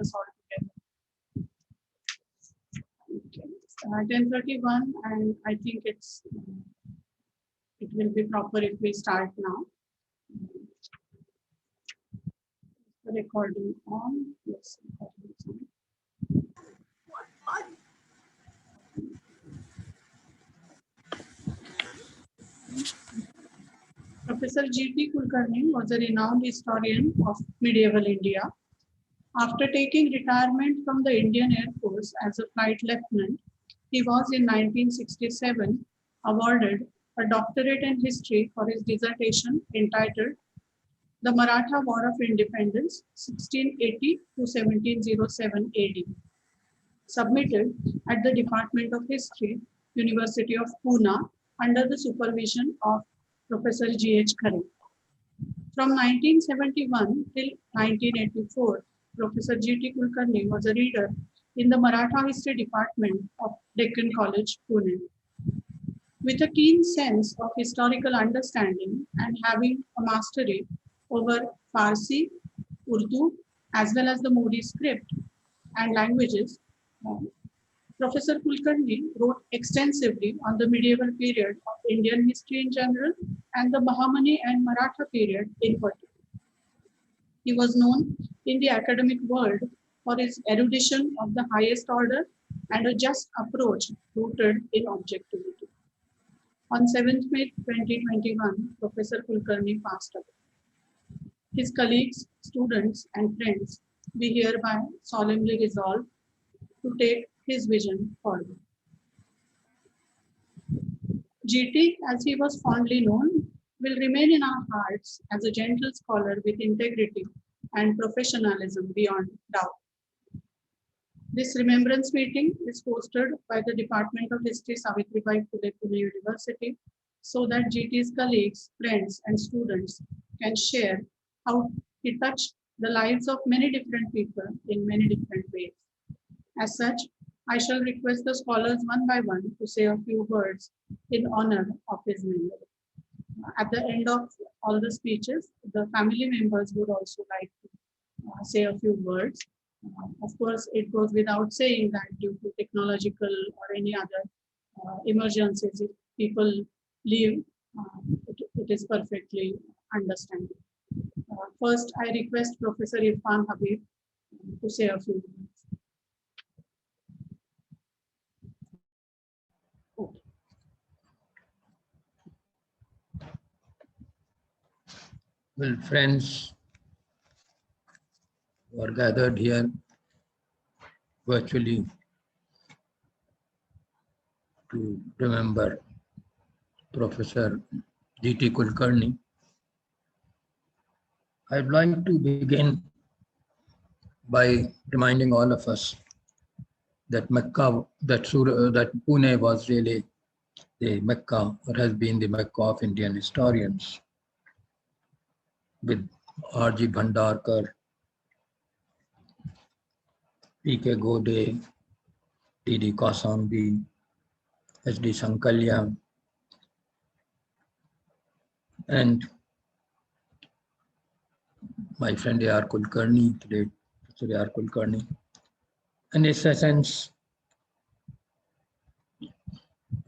us all together. Okay. 10:31, and I think it will be proper if we start now. The recording on. Yes, recording is on. Professor G.T. Kulkarni was a renowned historian of medieval India. After taking retirement from the Indian Air Force as a flight lieutenant, he was in 1967 awarded a doctorate in history for his dissertation entitled The Maratha War of Independence 1680 to 1707 AD, submitted at the Department of History, University of Pune, under the supervision of Professor G.H. Khare. From 1971 till 1984, Professor G.T. Kulkarni was a reader in the Maratha History Department of Deccan College, Pune. With a keen sense of historical understanding and having a mastery over Farsi, Urdu, as well as the Modi script and languages, Professor Kulkarni wrote extensively on the medieval period of Indian history in general and the Bahmani and Maratha period in particular. He was known in the academic world for his erudition of the highest order and a just approach rooted in objectivity. On 7th May 2021, Professor Kulkarni passed away. His colleagues, students, and friends, we hereby solemnly resolve to take his vision forward. GT, as he was fondly known, will remain in our hearts as a gentle scholar with integrity and professionalism beyond doubt. This remembrance meeting is hosted by the Department of History, Savitribai Phule Pune University, so that GT's colleagues, friends, and students can share how he touched the lives of many different people in many different ways. As such, I shall request the scholars one by one to say a few words in honor of his memory. At the end of all the speeches, the family members would also like to say a few words. Of course, it goes without saying that due to technological or any other emergencies, if people leave, it is perfectly understandable. First, I request Professor Irfan Habib to say a few words. Well, friends who are gathered here virtually to remember Professor G.T. Kulkarni, I'd like to begin by reminding all of us that that Pune was really the Mecca, or has been the Mecca of Indian historians, with R.G. Bhandarkar, P.K. Gode, T.D. Kausambi, H.D. Sankalya, and my friend A.R. Kulkarni, today Professor A.R. Kulkarni. And in a sense,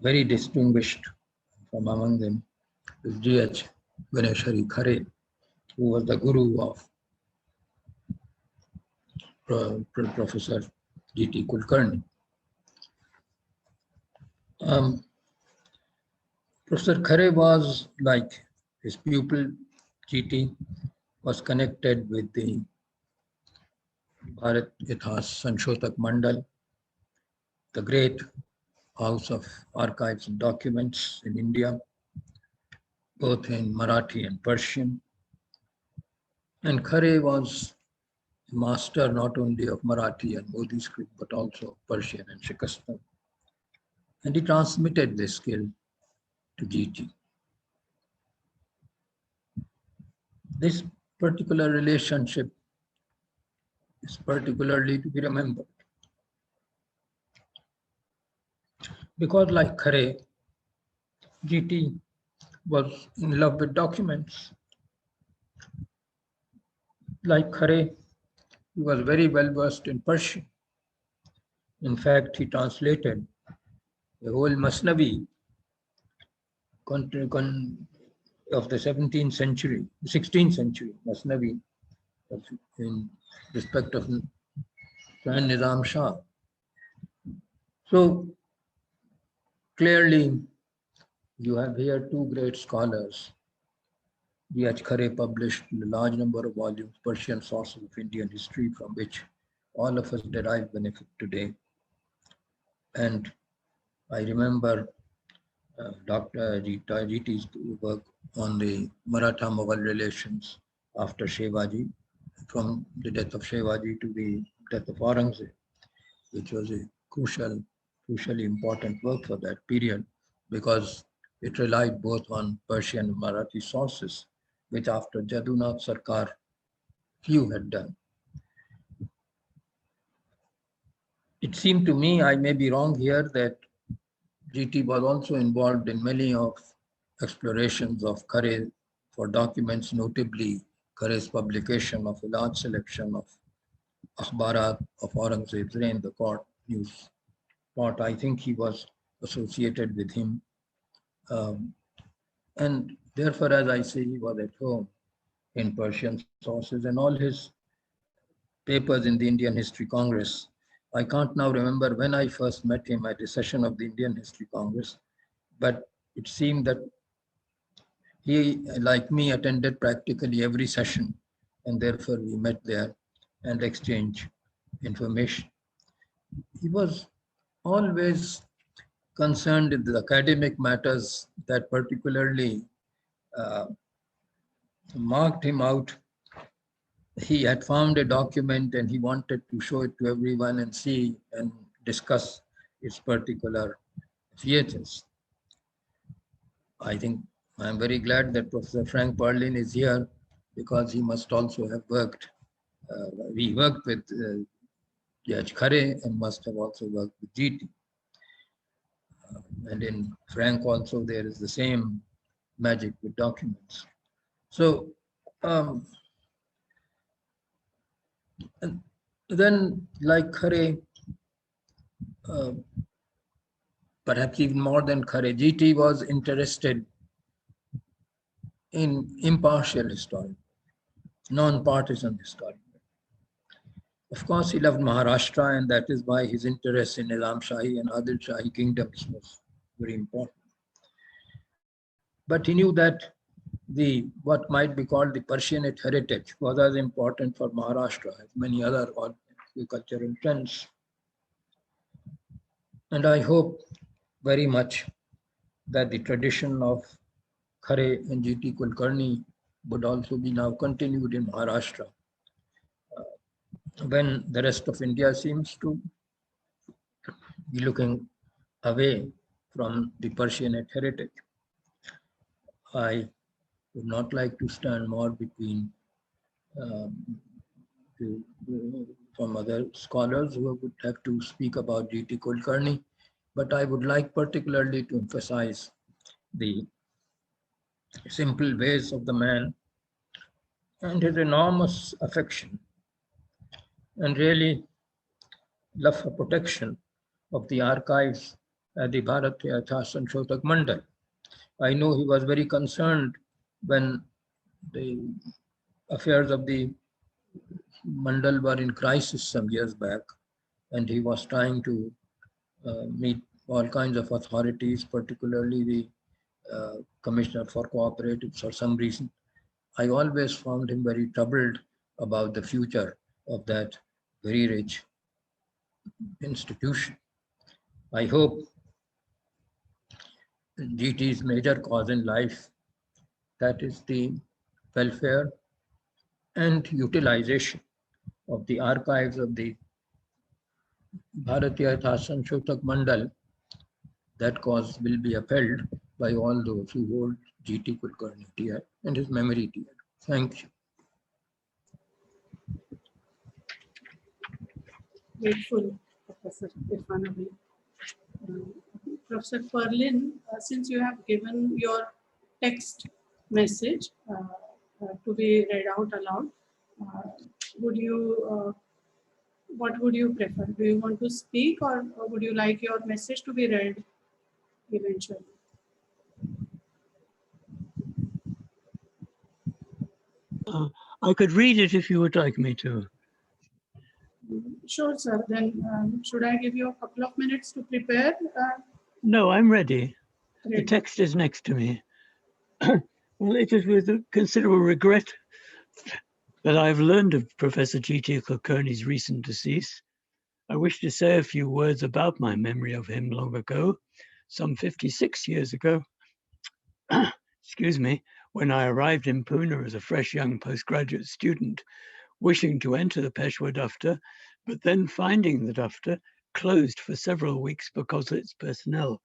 very distinguished from among them is G.H. Ganeshhari Khare, who was the guru of Professor G.T. Kulkarni. Professor Khare was, like his pupil G.T., was connected with the Bharat Ithas Sanshodak Mandal, the great house of archives and documents in India, both in Marathi and Persian. And Khare was a master not only of Marathi and Modi script, but also Persian and Shikasta. And he transmitted this skill to GT. This particular relationship is particularly to be remembered, because like Khare, GT was in love with documents. Like Khare, he was very well versed in Persian. In fact, he translated the whole Masnavi of the 17th century, 16th century, Masnavi, in respect of Shah Nizam Shah. So clearly, you have here two great scholars. D.H. Khare published a large number of volumes, Persian sources of Indian history, from which all of us derive benefit today. And I remember Dr. G.T.'s work on the Maratha-Mughal relations after Shivaji, from the death of Shivaji to the death of Aurangzeb, which was a crucially important work for that period, because it relied both on Persian and Marathi sources, which after Jadunath Sarkar, few had done. It seemed to me, I may be wrong here, that GT was also involved in many of explorations of Khare for documents, notably Khare's publication of a large selection of akhbarat of Aurangzeb's reign, the court news part. I think he was associated with him. And therefore, as I say, he was at home in Persian sources, and all his papers in the Indian History Congress. I can't now remember when I first met him at a session of the Indian History Congress, but it seemed that he, like me, attended practically every session, and therefore we met there and exchanged information. He was always concerned with the academic matters that particularly marked him out. He had found a document and he wanted to show it to everyone and see and discuss its particular features. I think I'm very glad that Professor Frank Perlin is here, because he must also have worked. We worked with Judge Khare and must have also worked with GT. And in Frank also there is the same magic with documents. So and then, like Khare, perhaps even more than Khare, GT was interested in impartial history, non-partisan history. Of course, he loved Maharashtra, and that is why his interest in Nizam Shahi and Adil Shahi kingdoms was very important. But he knew that what might be called the Persianate heritage was as important for Maharashtra as many other cultural trends. And I hope very much that the tradition of Khare and GT Kulkarni would also be now continued in Maharashtra, when the rest of India seems to be looking away from the Persianate heritage. I would not like to stand more between from other scholars who would have to speak about GT Kulkarni, but I would like particularly to emphasize the simple ways of the man and his enormous affection and really love for protection of the archives at the Bharatiya Sanshottak Mandal. I know he was very concerned when the affairs of the Mandal were in crisis some years back, and he was trying to meet all kinds of authorities, particularly the Commissioner for Cooperatives for some reason. I always found him very troubled about the future of that very rich institution. I hope GT's major cause in life, that is the welfare and utilization of the archives of the Bharatiya Sanshottak Mandal, that cause will be upheld by all those who hold GT Kulkarni dear and his memory dear. Thank you. Grateful, Professor Irfan Habib. Professor Perlin, since you have given your text message to be read out aloud, would you What would you prefer? Do you want to speak, or would you like your message to be read eventually? I could read it if you would like me to. Sure, sir. Then should I give you a couple of minutes to prepare? No, I'm ready. The Great. text is next to me. Well, it is with considerable regret that I've learned of Professor G.T. Kulkarni's recent decease. I wish to say a few words about my memory of him long ago, some 56 years ago. Excuse me, when I arrived in Pune as a fresh young postgraduate student, wishing to enter the Peshwa Daftar, but then finding the Daftar closed for several weeks because its personnel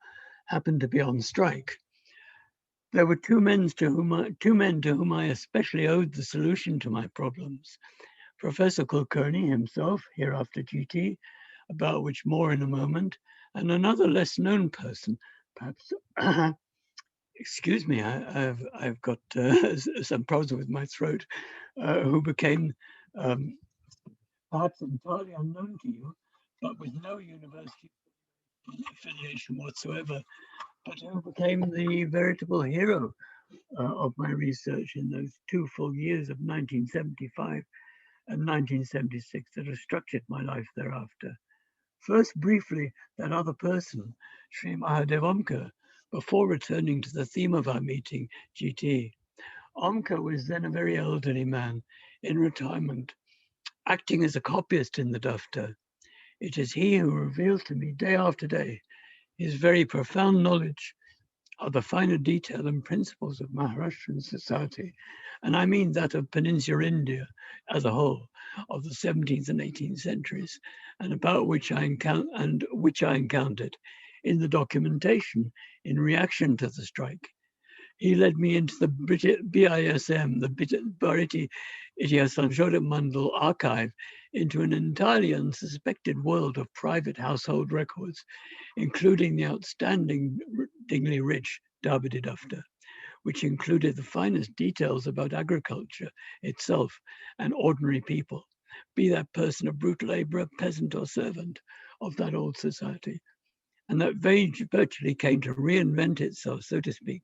happened to be on strike. There were two men to whom I especially owed the solution to my problems. Professor Kulkarni himself, hereafter GT, about which more in a moment, and another less known person, perhaps. Excuse me, I've got some problems with my throat, who became perhaps entirely unknown to you, but with no university affiliation whatsoever, but who became the veritable hero of my research in those 2 full years of 1975 and 1976 that have structured my life thereafter. First, briefly, that other person, Sri Mahadev Omkar, before returning to the theme of our meeting, GT. Omkar was then a very elderly man in retirement, acting as a copyist in the Daftar. It is he who reveals to me day after day his very profound knowledge of the finer detail and principles of Maharashtrian society, and I mean that of Peninsular India as a whole, of the 17th and 18th centuries, and about which I encountered in the documentation in reaction to the strike. He led me into the BISM, the Bharati Itihas Sanshodhak Mandal archive, into an entirely unsuspected world of private household records, including the outstandingly rich Dabadi Daftar, which included the finest details about agriculture itself and ordinary people, be that person a brute laborer, peasant or servant of that old society. And that virtually came to reinvent itself, so to speak.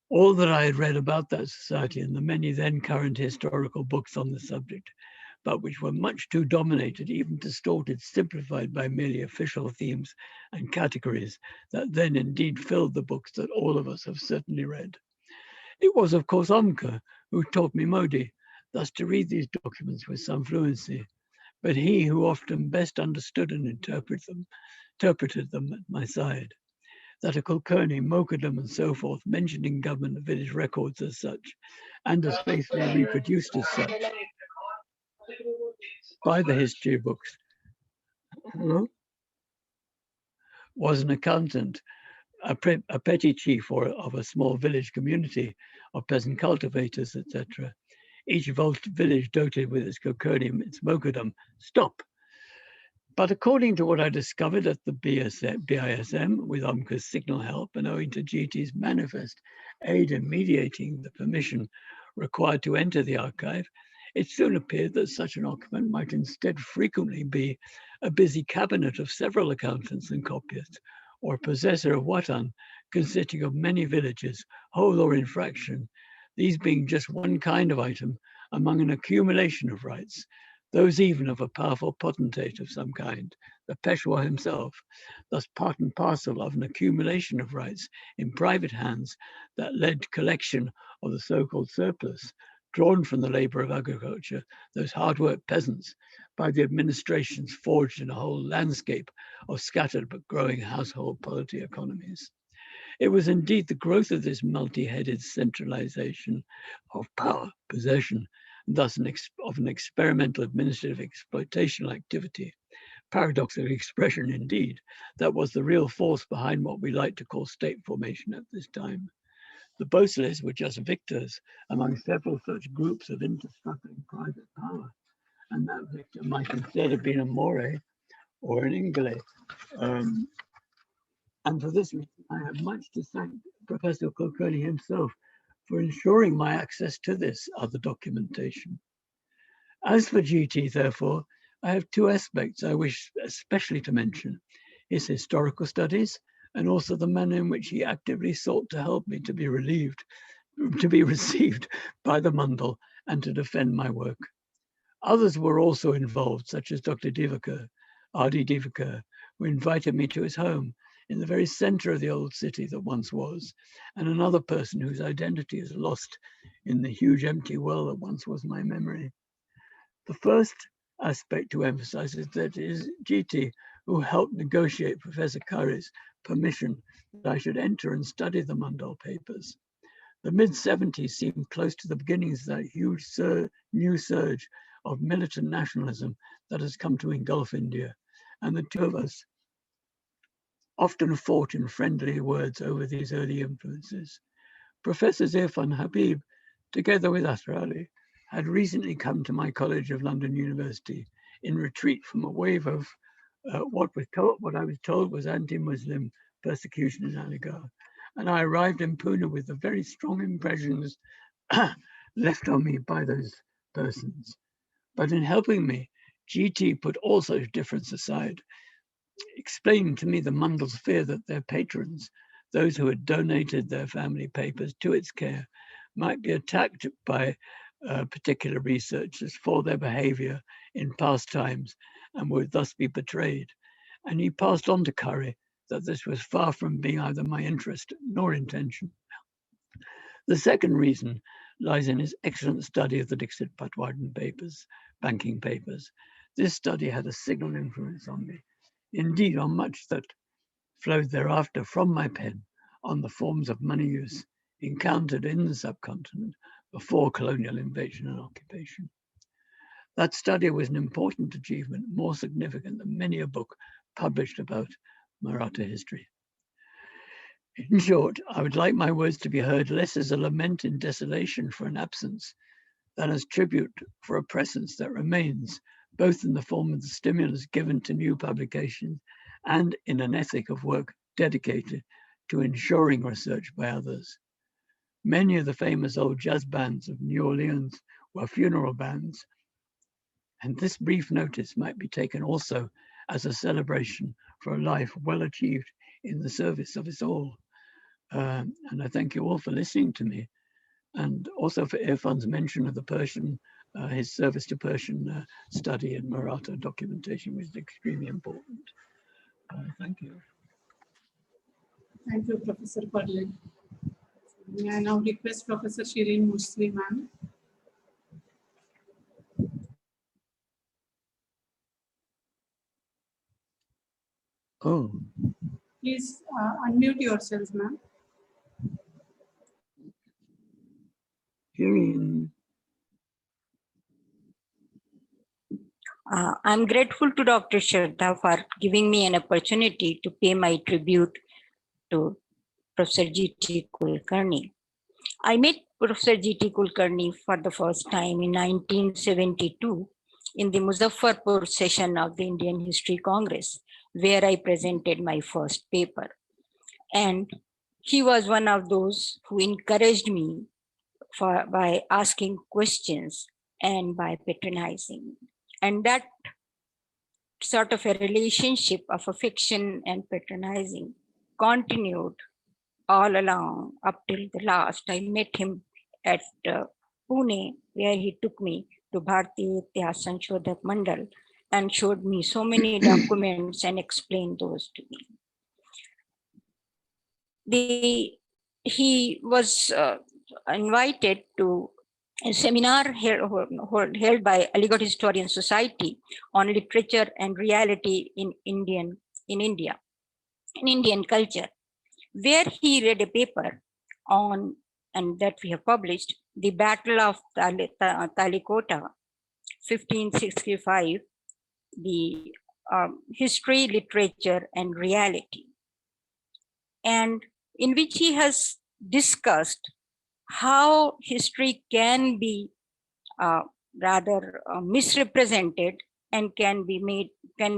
All that I had read about that society and the many then current historical books on the subject, but which were much too dominated, even distorted, simplified by merely official themes and categories that then indeed filled the books that all of us have certainly read. It was, of course, Omkar who taught me Modi, thus to read these documents with some fluency, but he who often best understood and interpreted them at my side. That a Kulkarni, Mokadam, and so forth, mentioned in government village records as such, and as faithfully reproduced as such by the history books, was an accountant, a petty chief of a small village community of peasant cultivators, etc. Each village doted with its Kulkarni, its Mokadam. Stop! But according to what I discovered at the BISM, with Omkar's signal help and owing to GT's manifest aid in mediating the permission required to enter the archive, it soon appeared that such an occupant might instead frequently be a busy cabinet of several accountants and copyists, or a possessor of watan consisting of many villages, whole or in fraction, these being just one kind of item among an accumulation of rights, those even of a powerful potentate of some kind, the Peshwa himself, thus part and parcel of an accumulation of rights in private hands that led to collection of the so-called surplus, drawn from the labor of agriculture, those hard-worked peasants, by the administrations forged in a whole landscape of scattered but growing household polity economies. It was indeed the growth of this multi-headed centralization of power, possession, thus of an experimental administrative exploitational activity, paradoxical expression indeed, that was the real force behind what we like to call state formation at this time. The Bhosles were just victors among several such groups of interstruggling private power, and that victor might instead have been a More or an Ingale. And for this reason, I have much to thank Professor Kulkarni himself for ensuring my access to this other documentation. As for GT, therefore, I have two aspects I wish especially to mention: his historical studies and also the manner in which he actively sought to help me to be received by the Mundal and to defend my work. Others were also involved, such as Dr. Divakar, R.D. Divakar, who invited me to his home in the very center of the old city that once was, and another person whose identity is lost in the huge empty well that once was my memory. The first aspect to emphasize is that it is GT who helped negotiate Professor Curry's permission that I should enter and study the Mundal papers. The mid-70s seemed close to the beginnings of that huge new surge of militant nationalism that has come to engulf India, and the two of us often fought in friendly words over these early influences. Professor Irfan Habib, together with Asra Ali, had recently come to my College of London University in retreat from a wave of what I was told was anti-Muslim persecution in Aligarh. And I arrived in Pune with the very strong impressions left on me by those persons. But in helping me, GT put all such difference aside, explaining to me the Mundal's fear that their patrons, those who had donated their family papers to its care, might be attacked by particular researchers for their behavior in past times and would thus be betrayed. And he passed on to Curry that this was far from being either my interest nor intention. The second reason lies in his excellent study of the Dixit Patwardhan papers, banking papers. This study had a signal influence on me, indeed on much that flowed thereafter from my pen on the forms of money use encountered in the subcontinent before colonial invasion and occupation. That study was an important achievement, more significant than many a book published about Maratha history. In short, I would like my words to be heard less as a lament in desolation for an absence than as tribute for a presence that remains, both in the form of the stimulus given to new publications and in an ethic of work dedicated to ensuring research by others. Many of the famous old jazz bands of New Orleans were funeral bands, and this brief notice might be taken also as a celebration for a life well achieved in the service of us all. And I thank you all for listening to me, and also for Irfan's mention of the Persian, his service to Persian study and Maratha documentation was extremely important. Thank you. Thank you, Professor Parle. May I now request Professor Shireen Musli, ma'am. Oh. Please unmute yourselves, ma'am. Shireen. I'm grateful to Dr. Shraddha for giving me an opportunity to pay my tribute to Professor G.T. Kulkarni. I met Professor G.T. Kulkarni for the first time in 1972 in the Muzaffarpur session of the Indian History Congress, where I presented my first paper. And he was one of those who encouraged me by asking questions and by patronizing. And that sort of a relationship of affection and patronizing continued all along up till the last. I met him at Pune, where he took me to Bharatiya Itihas Sanshodhak Mandal and showed me so many documents and explained those to me. He was invited to a seminar held by Aligarh Historian Society on literature and reality in Indian culture, where he read a paper on, and that we have published, the Battle of Talikota, 1565, the history, literature, and reality, and in which he has discussed how history can be rather misrepresented and can be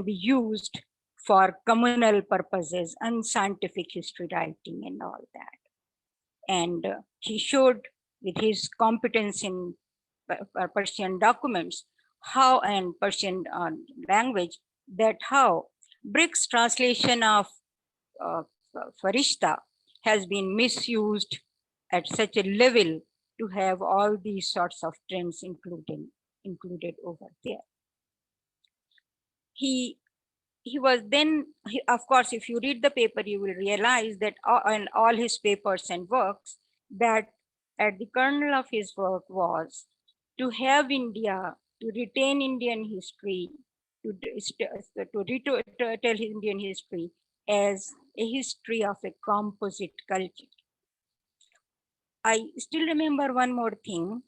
used for communal purposes and scientific history writing and all that. And he showed with his competence in Persian documents how, and Persian language, that how BRICS translation of Farishta has been misused at such a level to have all these sorts of trends included over there. He was then, of course, if you read the paper, you will realize that in all his papers and works, that at the kernel of his work was to have India, to retain Indian history, to tell Indian history as a history of a composite culture. I still remember one more thing.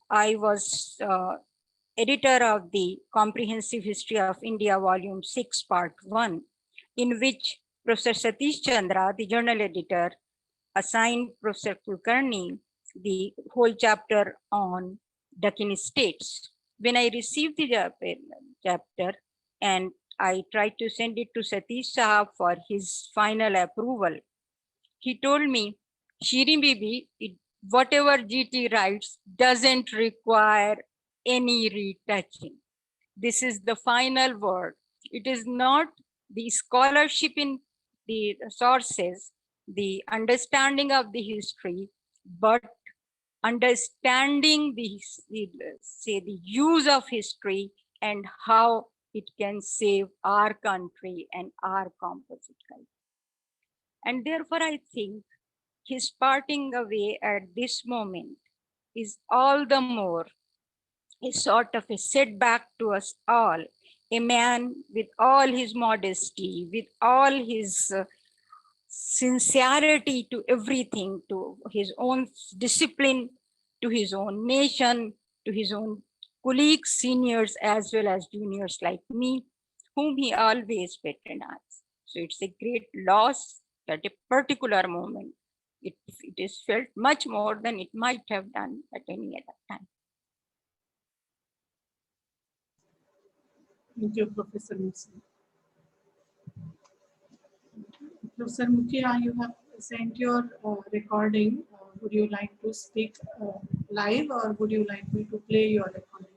I was editor of the Comprehensive History of India, Volume 6, Part 1, in which Professor Satish Chandra, the journal editor, assigned Professor Kulkarni the whole chapter on Dakkini states. When I received the chapter and I tried to send it to Satish Sahab for his final approval, he told me, Shirin Bibi, whatever GT writes doesn't require any retouching. This is the final word. It is not the scholarship in the sources, the understanding of the history, but understanding the use of history and how it can save our country and our composite culture. And therefore, I think his parting away at this moment is all the more a sort of a setback to us all. A man with all his modesty, with all his sincerity to everything, to his own discipline, to his own nation, to his own colleagues, seniors, as well as juniors like me, whom he always patronized. So it's a great loss at a particular moment. It is felt much more than it might have done at any other time. Thank you, Professor Musa. Professor Mukhia, you have sent your recording. Would you like to speak live, or would you like me to play your recording?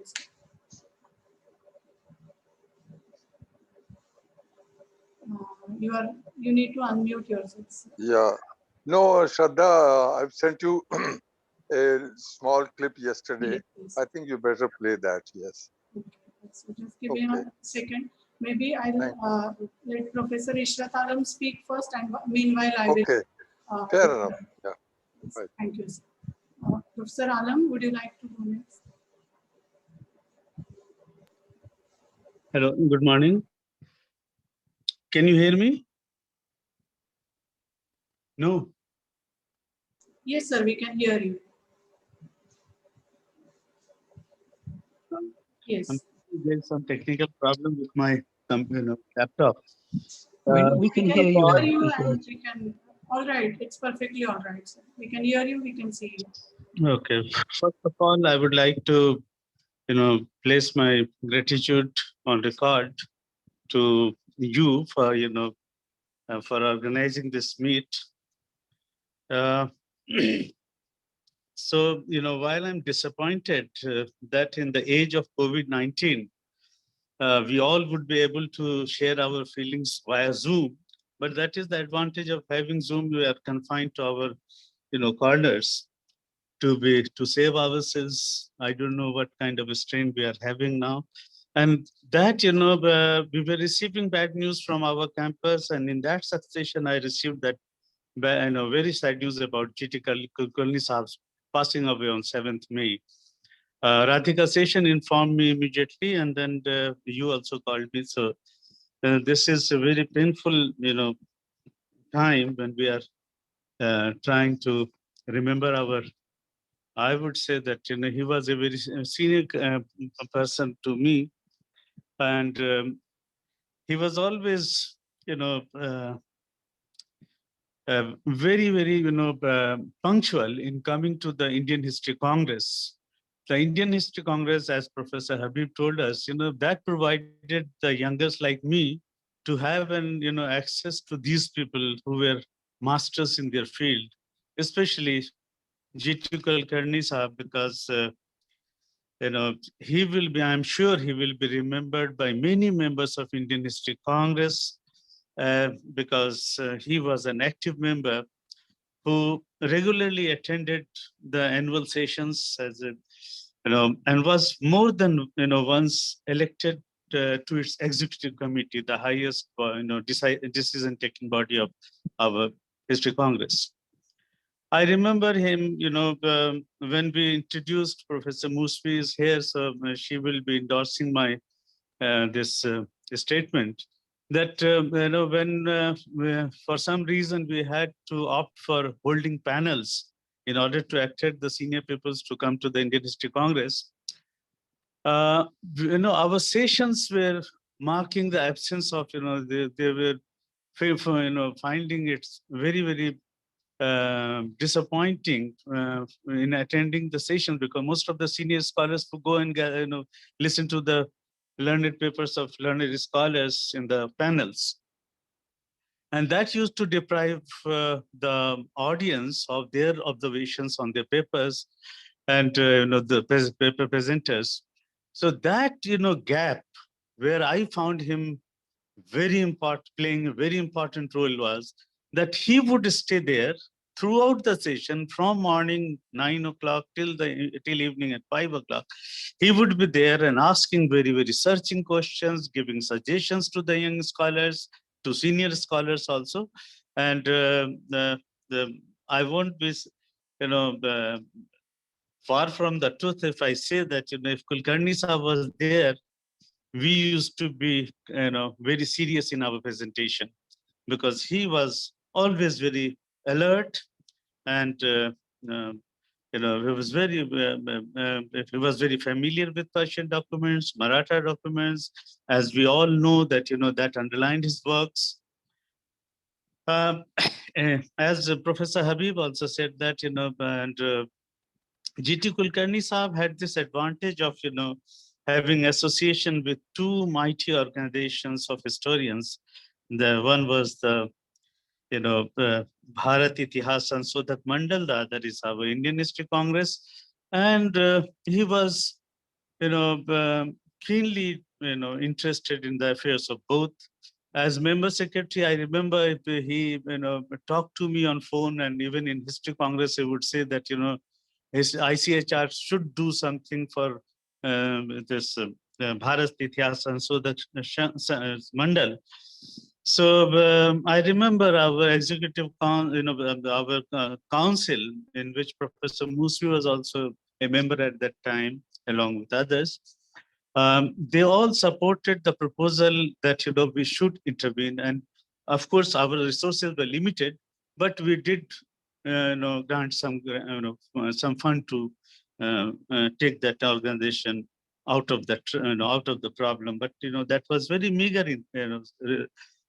You need to unmute yourself. Yeah. No, Shraddha, I've sent you a small clip yesterday. Yes. I think you better play that. Yes. Okay. So just give me a second. Maybe I will let Professor Ishrat Alam speak first, and meanwhile I will. Okay. Fair enough. Yeah. Yes. Right. Thank you, sir. Professor Alam, would you like to go next? Hello, good morning. Can you hear me? No. Yes, sir, we can hear you. Yes. There's some technical problem with my laptop. We can hear you. And we can. All right, it's perfectly all right, sir. We can hear you. We can see you. Okay. First of all, I would like to, place my gratitude on record to you for, for organizing this meet. So, while I'm disappointed that in the age of COVID-19, we all would be able to share our feelings via Zoom, but that is the advantage of having Zoom. We are confined to our, corners to save ourselves. I don't know what kind of a strain we are having now. And that, we were receiving bad news from our campus. And in that succession, I received that, very sad news about GT Kulkarni Sahab's passing away on 7th May. Radhika Session informed me immediately, and then you also called me. So this is a very painful, time when we are trying to remember our. I would say that he was a very senior person to me, and he was always, very, very, punctual in coming to the Indian History Congress. The Indian History Congress, as Professor Habib told us, that provided the youngest like me to have access to these people who were masters in their field, especially GT Kulkarni Sahab, because he will be, I'm sure he will be remembered by many members of Indian History Congress because he was an active member who regularly attended the annual sessions as a, and was more than, once elected to its executive committee, the highest, decision-taking body of our History Congress. I remember him, when we introduced Professor Musfi is here, so she will be endorsing my this statement that when for some reason we had to opt for holding panels in order to attract the senior peoples to come to the Indian History Congress. Our sessions were marking the absence of, they were finding it very, very disappointing in attending the session because most of the senior scholars who go and listen to the learned papers of learned scholars in the panels. And that used to deprive the audience of their observations on their papers and the paper presenters. So that gap where I found him very important, playing a very important role was that he would stay there throughout the session from morning 9 o'clock till evening at 5 o'clock. He would be there and asking very, very searching questions, giving suggestions to the young scholars, to senior scholars also. And I won't be, far from the truth if I say that, if Kulkarni Sahab was there, we used to be, very serious in our presentation because he was always very alert and, he was very familiar with Persian documents, Maratha documents, as we all know that, that underlined his works. As Professor Habib also said that, and G.T. Kulkarni Sahab had this advantage of, having association with two mighty organizations of historians. The one was the, Bharat Itihas Sanshodhak Mandal, the other is our Indian History Congress. And he was, keenly, interested in the affairs of both. As member secretary, I remember he, talked to me on phone, and even in History Congress, he would say that, his ICHR should do something for this Bharat Itihas Sanshodhak Mandal. So I remember our executive, our council, in which Professor Musfi was also a member at that time, along with others. They all supported the proposal that we should intervene, and of course our resources were limited, but we did grant some some fund to take that organization out of that out of the problem. But that was very meager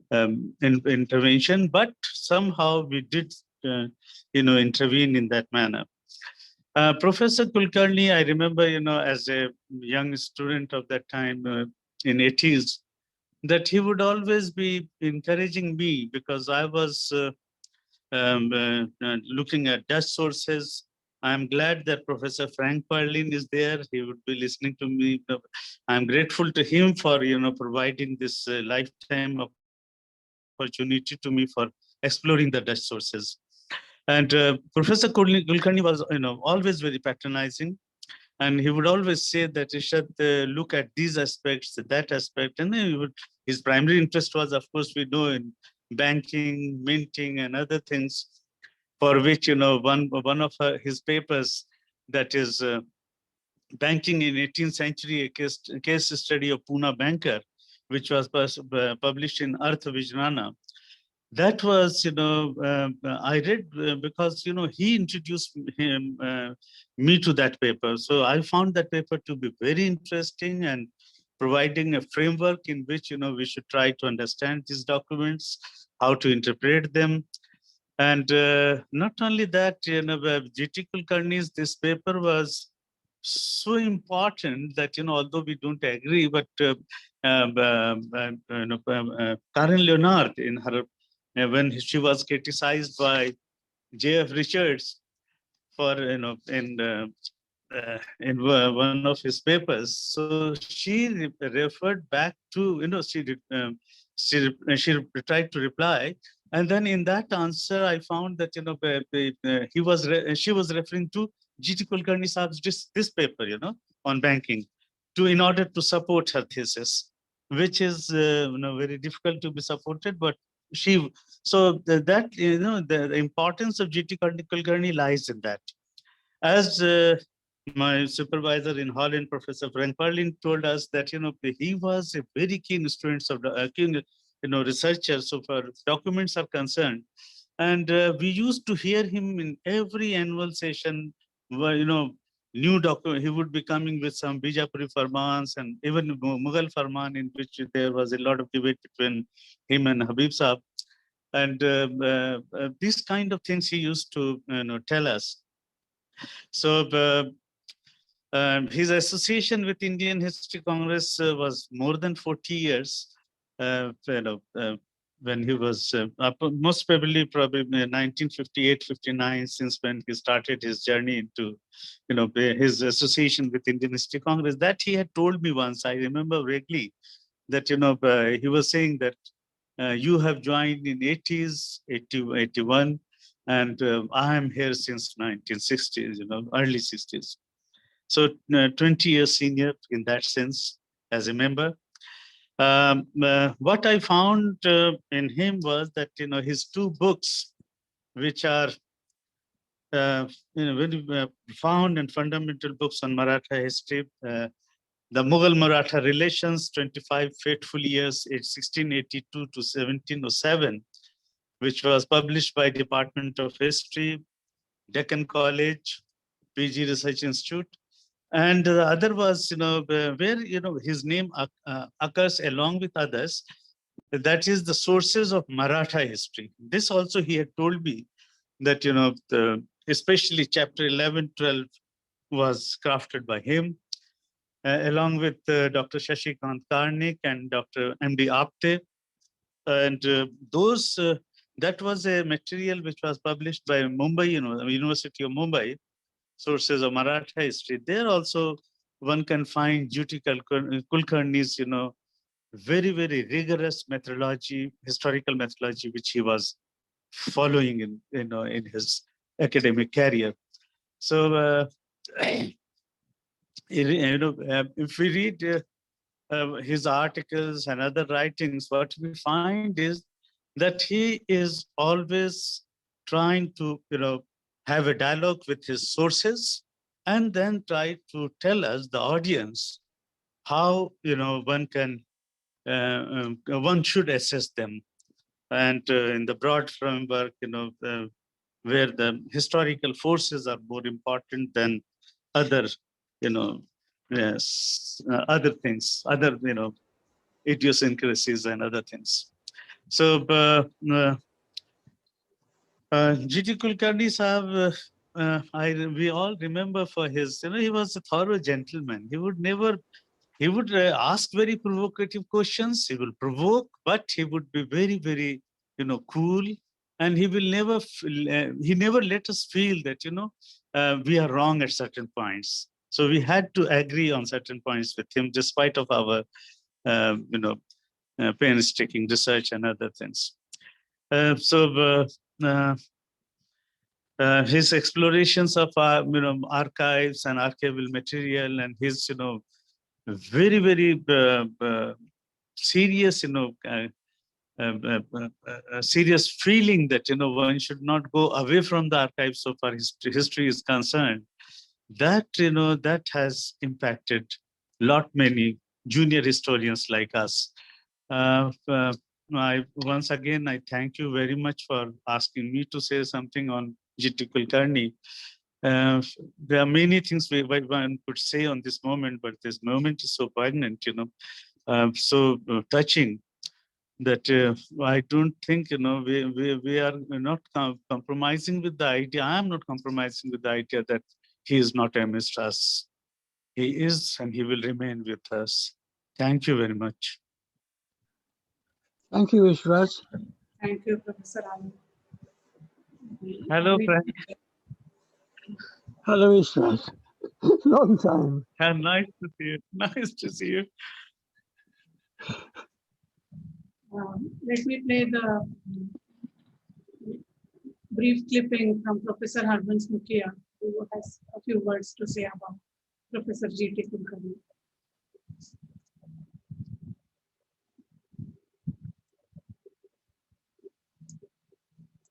intervention, but somehow we did intervene in that manner. Professor Kulkarni, I remember, as a young student of that time in 80s, that he would always be encouraging me because I was looking at Dutch sources. I'm glad that Professor Frank Perlin is there. He would be listening to me. I'm grateful to him for, providing this lifetime opportunity to me for exploring the Dutch sources. And Professor Kulkarni was, always very patronizing. And he would always say that you should look at these aspects, that aspect. And then his primary interest was, of course, we know, in banking, minting, and other things, for which, one of his papers, that is Banking in 18th Century, a case study of Pune banker, which was published in Artha Vijnana. That was, I read because, he introduced me to that paper. So I found that paper to be very interesting and providing a framework in which, we should try to understand these documents, how to interpret them. And not only that, G.T. Kulkarni's this paper was so important that, although we don't agree, but Karen Leonard, in her, when she was criticized by J.F. Richards for, in one of his papers. So she referred back to, she tried to reply. And then in that answer, I found that, she was referring to G.T. Kulkarni Saab's this paper, on banking, in order to support her thesis, which is, very difficult to be supported, but the importance of G.T. Kulkarni lies in that. As my supervisor in Holland, Professor Frank Perlin, told us that he was a very keen student of researcher so far documents are concerned, and we used to hear him in every annual session. Where, new document, he would be coming with some Bijapuri Farmans and even Mughal Farman, in which there was a lot of debate between him and Habib Saab, and these kind of things he used to tell us. So his association with Indian History Congress was more than 40 years. When he was most probably 1958-59, since when he started his journey into, his association with Indian History Congress. That he had told me once. I remember vaguely that he was saying that you have joined in 80s, 81. And I am here since 1960s, early 60s. So 20 years senior in that sense as a member. What I found in him was that, his two books, which are very profound and fundamental books on Maratha history, the Mughal-Maratha Relations, 25 Fateful Years, 1682 to 1707, which was published by Department of History, Deccan College, PG Research Institute. And the other was, where, his name occurs along with others. That is the Sources of Maratha History. This also he had told me that, especially chapter 11, 12 was crafted by him, along with Dr. Shashikant Karnik and Dr. M.D. Apte. And that was a material which was published by Mumbai, University of Mumbai, Sources of Maratha History. There also one can find G.T. Kulkarni's, very, very rigorous methodology, historical methodology, which he was following in his academic career. So, if we read his articles and other writings, what we find is that he is always trying to, have a dialogue with his sources and then try to tell us, the audience, how, one can, one should assess them. And in the broad framework, where the historical forces are more important than other, other things, other, idiosyncrasies and other things. So, G.T. Kulkarni Sahab, we all remember for his, he was a thorough gentleman. He would never, he would ask very provocative questions. He will provoke, but he would be very, very, cool. And he will never, he never let us feel that, we are wrong at certain points. So we had to agree on certain points with him, despite of our, painstaking research and other things. His explorations of archives and archival material, and his very, very serious serious feeling that one should not go away from the archives so far history is concerned, that that has impacted many junior historians like us. Once again, I thank you very much for asking me to say something on G.T. Kulkarni. There are many things one could say on this moment, but this moment is so poignant, so touching, that I don't think, we are not compromising with the idea. I am not compromising with the idea that he is not amidst us. He is, and he will remain with us. Thank you very much. Thank you, Ishraj. Thank you, Professor Ali. Hello, Frank. Hello, Ishraj. Long time. Nice to see you. Nice to see you. Let me play the brief clipping from Professor Harbans Mukhia, who has a few words to say about Professor G.T. Kulkarni.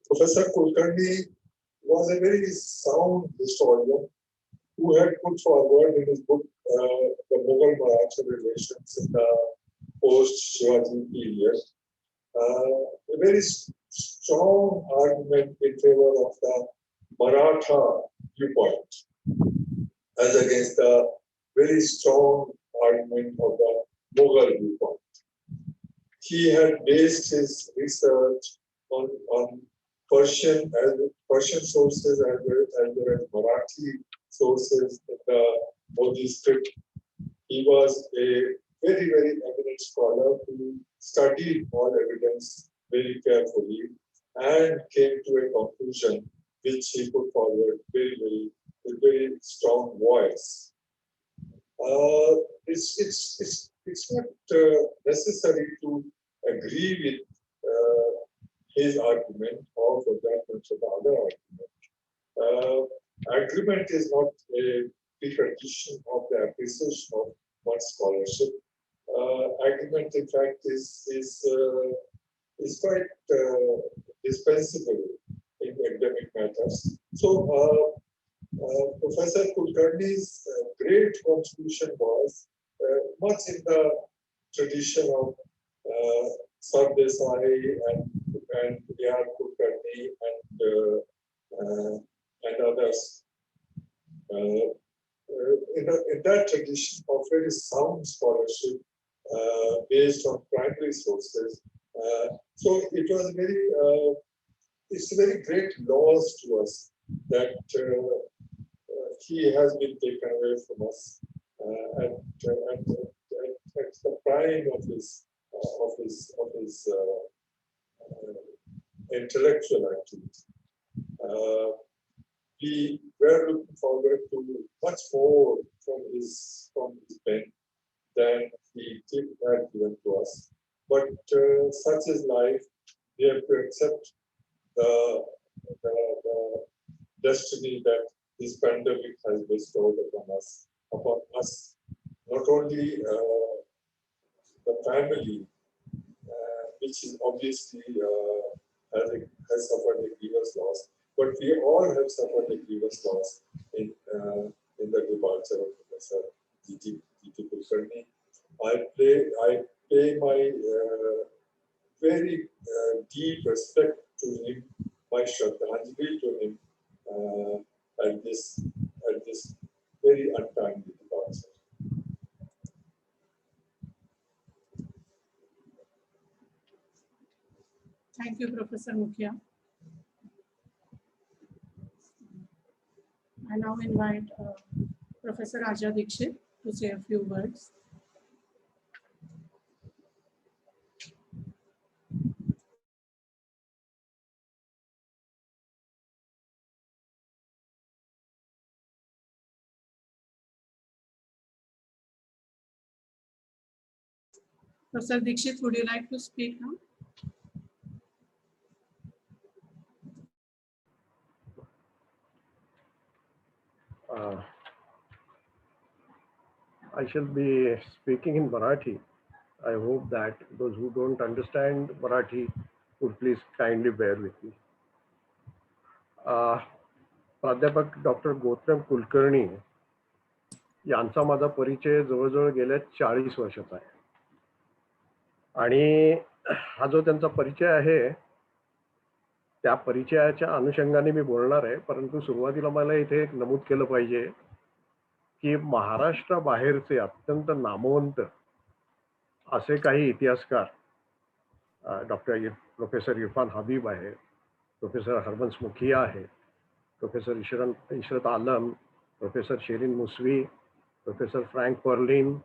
Professor Kulkarni was a very sound historian who had put forward in his book the Mughal-Maratha relations in the post-Shivaji period a very strong argument in favor of the Maratha viewpoint as against the very strong argument of the Mughal viewpoint. He had based his research on Persian sources as well as Marathi sources in the Modi script. He was a very, very eminent scholar who studied all evidence very carefully and came to a conclusion which he put forward with very strong voice. It's not necessary to agree with his argument or for that matter the other argument. Agreement is not a precondition of the appreciation of one's scholarship. Agreement, in fact, is quite dispensable in academic matters. So, Professor Kulkarni's great contribution was much in the tradition of Sardesai and A.R. Kulkarni and others. In that tradition of very sound scholarship based on primary sources, so it was it's a very great loss to us that he has been taken away from us at the prime of his intellectual activity. We were looking forward to much more from his pen than he had given to us. But such is life. We have to accept the destiny that this pandemic has bestowed upon us. Not only the family, which is obviously has suffered a grievous loss, but we all have suffered a grievous loss in the departure of Professor G.T. Kulkarni. I pay my very deep respect to him, my Shraddhanjali to him at this very untimely departure. Thank you, Professor Mukhia. I now invite Professor Aja Dixit to say a few words. Professor Dixit, would you like to speak now? I shall be speaking in Marathi. I hope that those who don't understand Marathi would please kindly bear with me. प्राध्यापक doctor Gautam Kulkarni यांचा माझा परिचय जवळजवळ गेल्या 40 वर्षाचा आहे आणि हा जो त्यांचा परिचय आहे त्या परिचयाच्या अनुषंगाने मी बोलणार आहे, परंतु सुरुवातीला मला इथे एक नमूद केलं पाहिजे की महाराष्ट्राबाहेरचे अत्यंत नामवंत असे काही इतिहासकार प्रोफेसर इरफान हबीब आहे, प्रोफेसर हरबंस मुखिया आहे, professor Ishrat Alam, professor Shireen Moosvi, professor Frank Perlin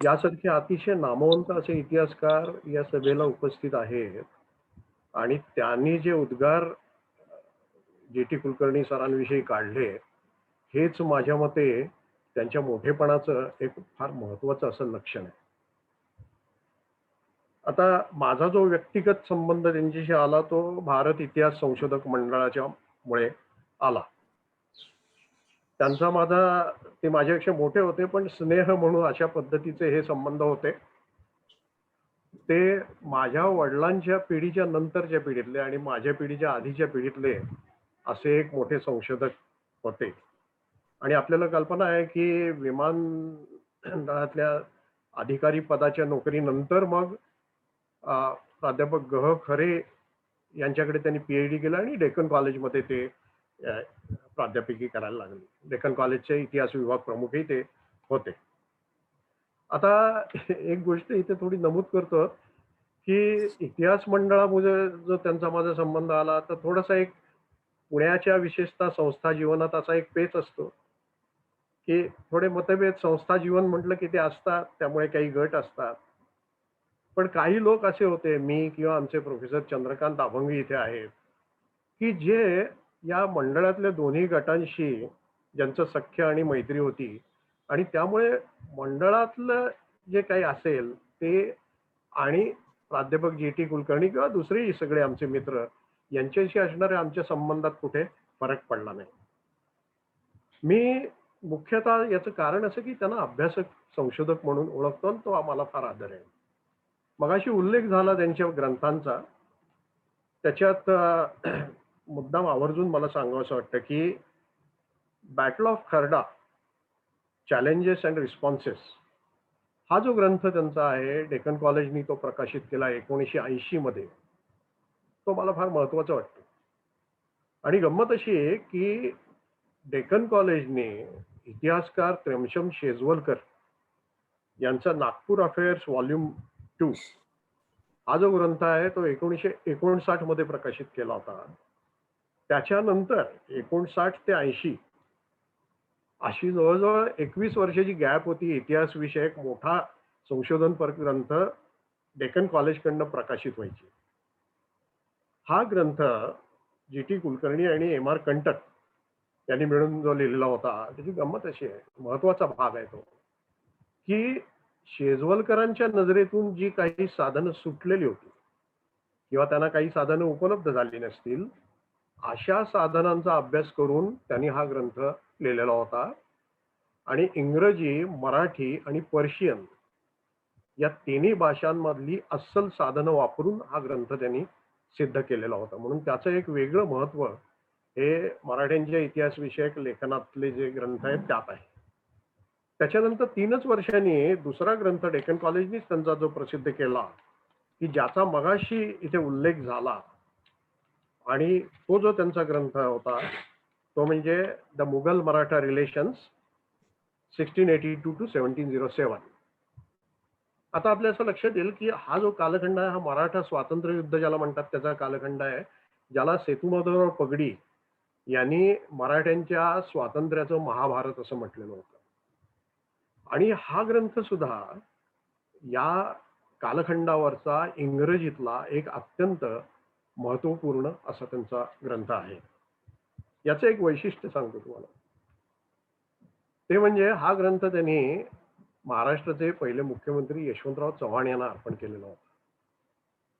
यासारखे अतिशय नामवंत असे इतिहासकार या सभेला उपस्थित आहेत आणि त्यांनी जे उद्गार G.T. कुलकर्णी सरांविषयी काढले हेच माझ्या मते त्यांच्या मोठेपणाचं एक फार महत्वाचं असं लक्षण आहे. आता माझा जो व्यक्तिगत संबंध त्यांच्याशी आला तो भारत इतिहास संशोधक मंडळाच्या मुळे आला. त्यांचा माझा, ते माझ्यापेक्षा मोठे होते पण स्नेह म्हणून अशा पद्धतीचे हे संबंध होते. ते माझ्या वडिलांच्या पिढीच्या नंतरच्या पिढीतले आणि माझ्या पिढीच्या आधीच्या पिढीतले असे एक मोठे संशोधक होते. आणि आपल्याला कल्पना आहे की विमानतळातल्या अधिकारी पदाच्या नोकरीनंतर मग प्राध्यापक ग. खरे यांच्याकडे त्यांनी PhD केलं आणि डेक्कन कॉलेजमध्ये ते प्राध्यापकी करायला लागले. डेक्कन कॉलेजचे इतिहास विभाग प्रमुखही ते होते. आता एक गोष्ट इथे थोडी नमूद करतो की इतिहास मंडळामुळे जो त्यांचा माझा संबंध आला तर थोडासा एक पुण्याच्या विशेषतः संस्था जीवनात असा एक पेच असतो की थोडे मतभेद संस्था जीवन म्हटलं की ते असतात, त्यामुळे काही गट असतात. पण काही लोक असे होते, मी किंवा आमचे प्रोफेसर चंद्रकांत अभंग इथे आहेत, की जे या मंडळातल्या दोन्ही गटांशी ज्यांचं सख्य आणि मैत्री होती आणि त्यामुळे मंडळातलं जे काही असेल ते आणि प्राध्यापक GT कुलकर्णी किंवा दुसरेही सगळे आमचे मित्र यांच्याशी असणाऱ्या आमच्या संबंधात कुठे फरक पडला नाही. मी मुख्यतः याचं कारण असं की त्यांना अभ्यासक संशोधक म्हणून ओळखतो आणि तो आम्हाला फार आदर आहे. मगाशी उल्लेख झाला त्यांच्या ग्रंथांचा, त्याच्यात मुद्दाम आवर्जून मला सांगावंसं वाटतं की battle of Kharda challenges and responses हा जो ग्रंथ त्यांचा आहे, डेक्कन कॉलेजनी तो प्रकाशित केला 1980 मध्ये, तो मला फार महत्वाचा वाटतो. आणि गंमत अशी आहे की डेक्कन कॉलेजने इतिहासकार त्र्यंशम शेजवलकर यांचा नागपूर अफेअर्स व्हॉल्यूम 2 हा जो ग्रंथ आहे तो 1959 मध्ये प्रकाशित केला होता. त्याच्यानंतर 59 ते 80 अशी जवळजवळ 21 वर्षाची गॅप होती. इतिहास विषयक मोठा संशोधनपर ग्रंथ डेक्कन कॉलेजकडनं प्रकाशित व्हायचे. हा ग्रंथ GT कुलकर्णी आणि MR कंटक यांनी मिळून जो लिहिलेला होता, त्याची गंमत अशी आहे, महत्वाचा भाग आहे तो, की शेजवलकरांच्या नजरेतून जी काही साधनं सुटलेली होती किंवा त्यांना काही साधनं उपलब्ध झाली नसतील, अशा साधनांचा अभ्यास करून त्यांनी हा ग्रंथ लिहिलेला होता. आणि इंग्रजी, मराठी आणि पर्शियन या तिन्ही भाषांमधली अस्सल साधनं वापरून हा ग्रंथ त्यांनी सिद्ध केलेला होता. म्हणून त्याचं एक वेगळं महत्व हे मराठ्यांच्या इतिहास विषयक लेखनातले जे ग्रंथ आहेत त्यात आहे. त्याच्यानंतर 3च वर्षांनी दुसरा ग्रंथ डेक्कन कॉलेजनीच त्यांचा जो प्रसिद्ध केला की ज्याचा मगाशी इथे उल्लेख झाला, आणि तो जो त्यांचा ग्रंथ होता तो म्हणजे the Mughal Maratha relations 1682 to 1707. आता आपल्या असं लक्षात येईल की हा जो कालखंड आहे हा मराठा स्वातंत्र्य युद्ध ज्याला म्हणतात त्याचा कालखंड आहे, ज्याला सेतुमाधवराव पगडी यांनी मराठ्यांच्या स्वातंत्र्याचं महाभारत असं म्हटलेलं होतं. आणि हा ग्रंथ सुद्धा या कालखंडावरचा इंग्रजीतला एक अत्यंत महत्वपूर्ण असा त्यांचा ग्रंथ आहे. याचं एक वैशिष्ट्य सांगतो तुम्हाला, ते म्हणजे हा ग्रंथ त्यांनी महाराष्ट्राचे पहिले मुख्यमंत्री यशवंतराव चव्हाण यांना अर्पण केलेला होता.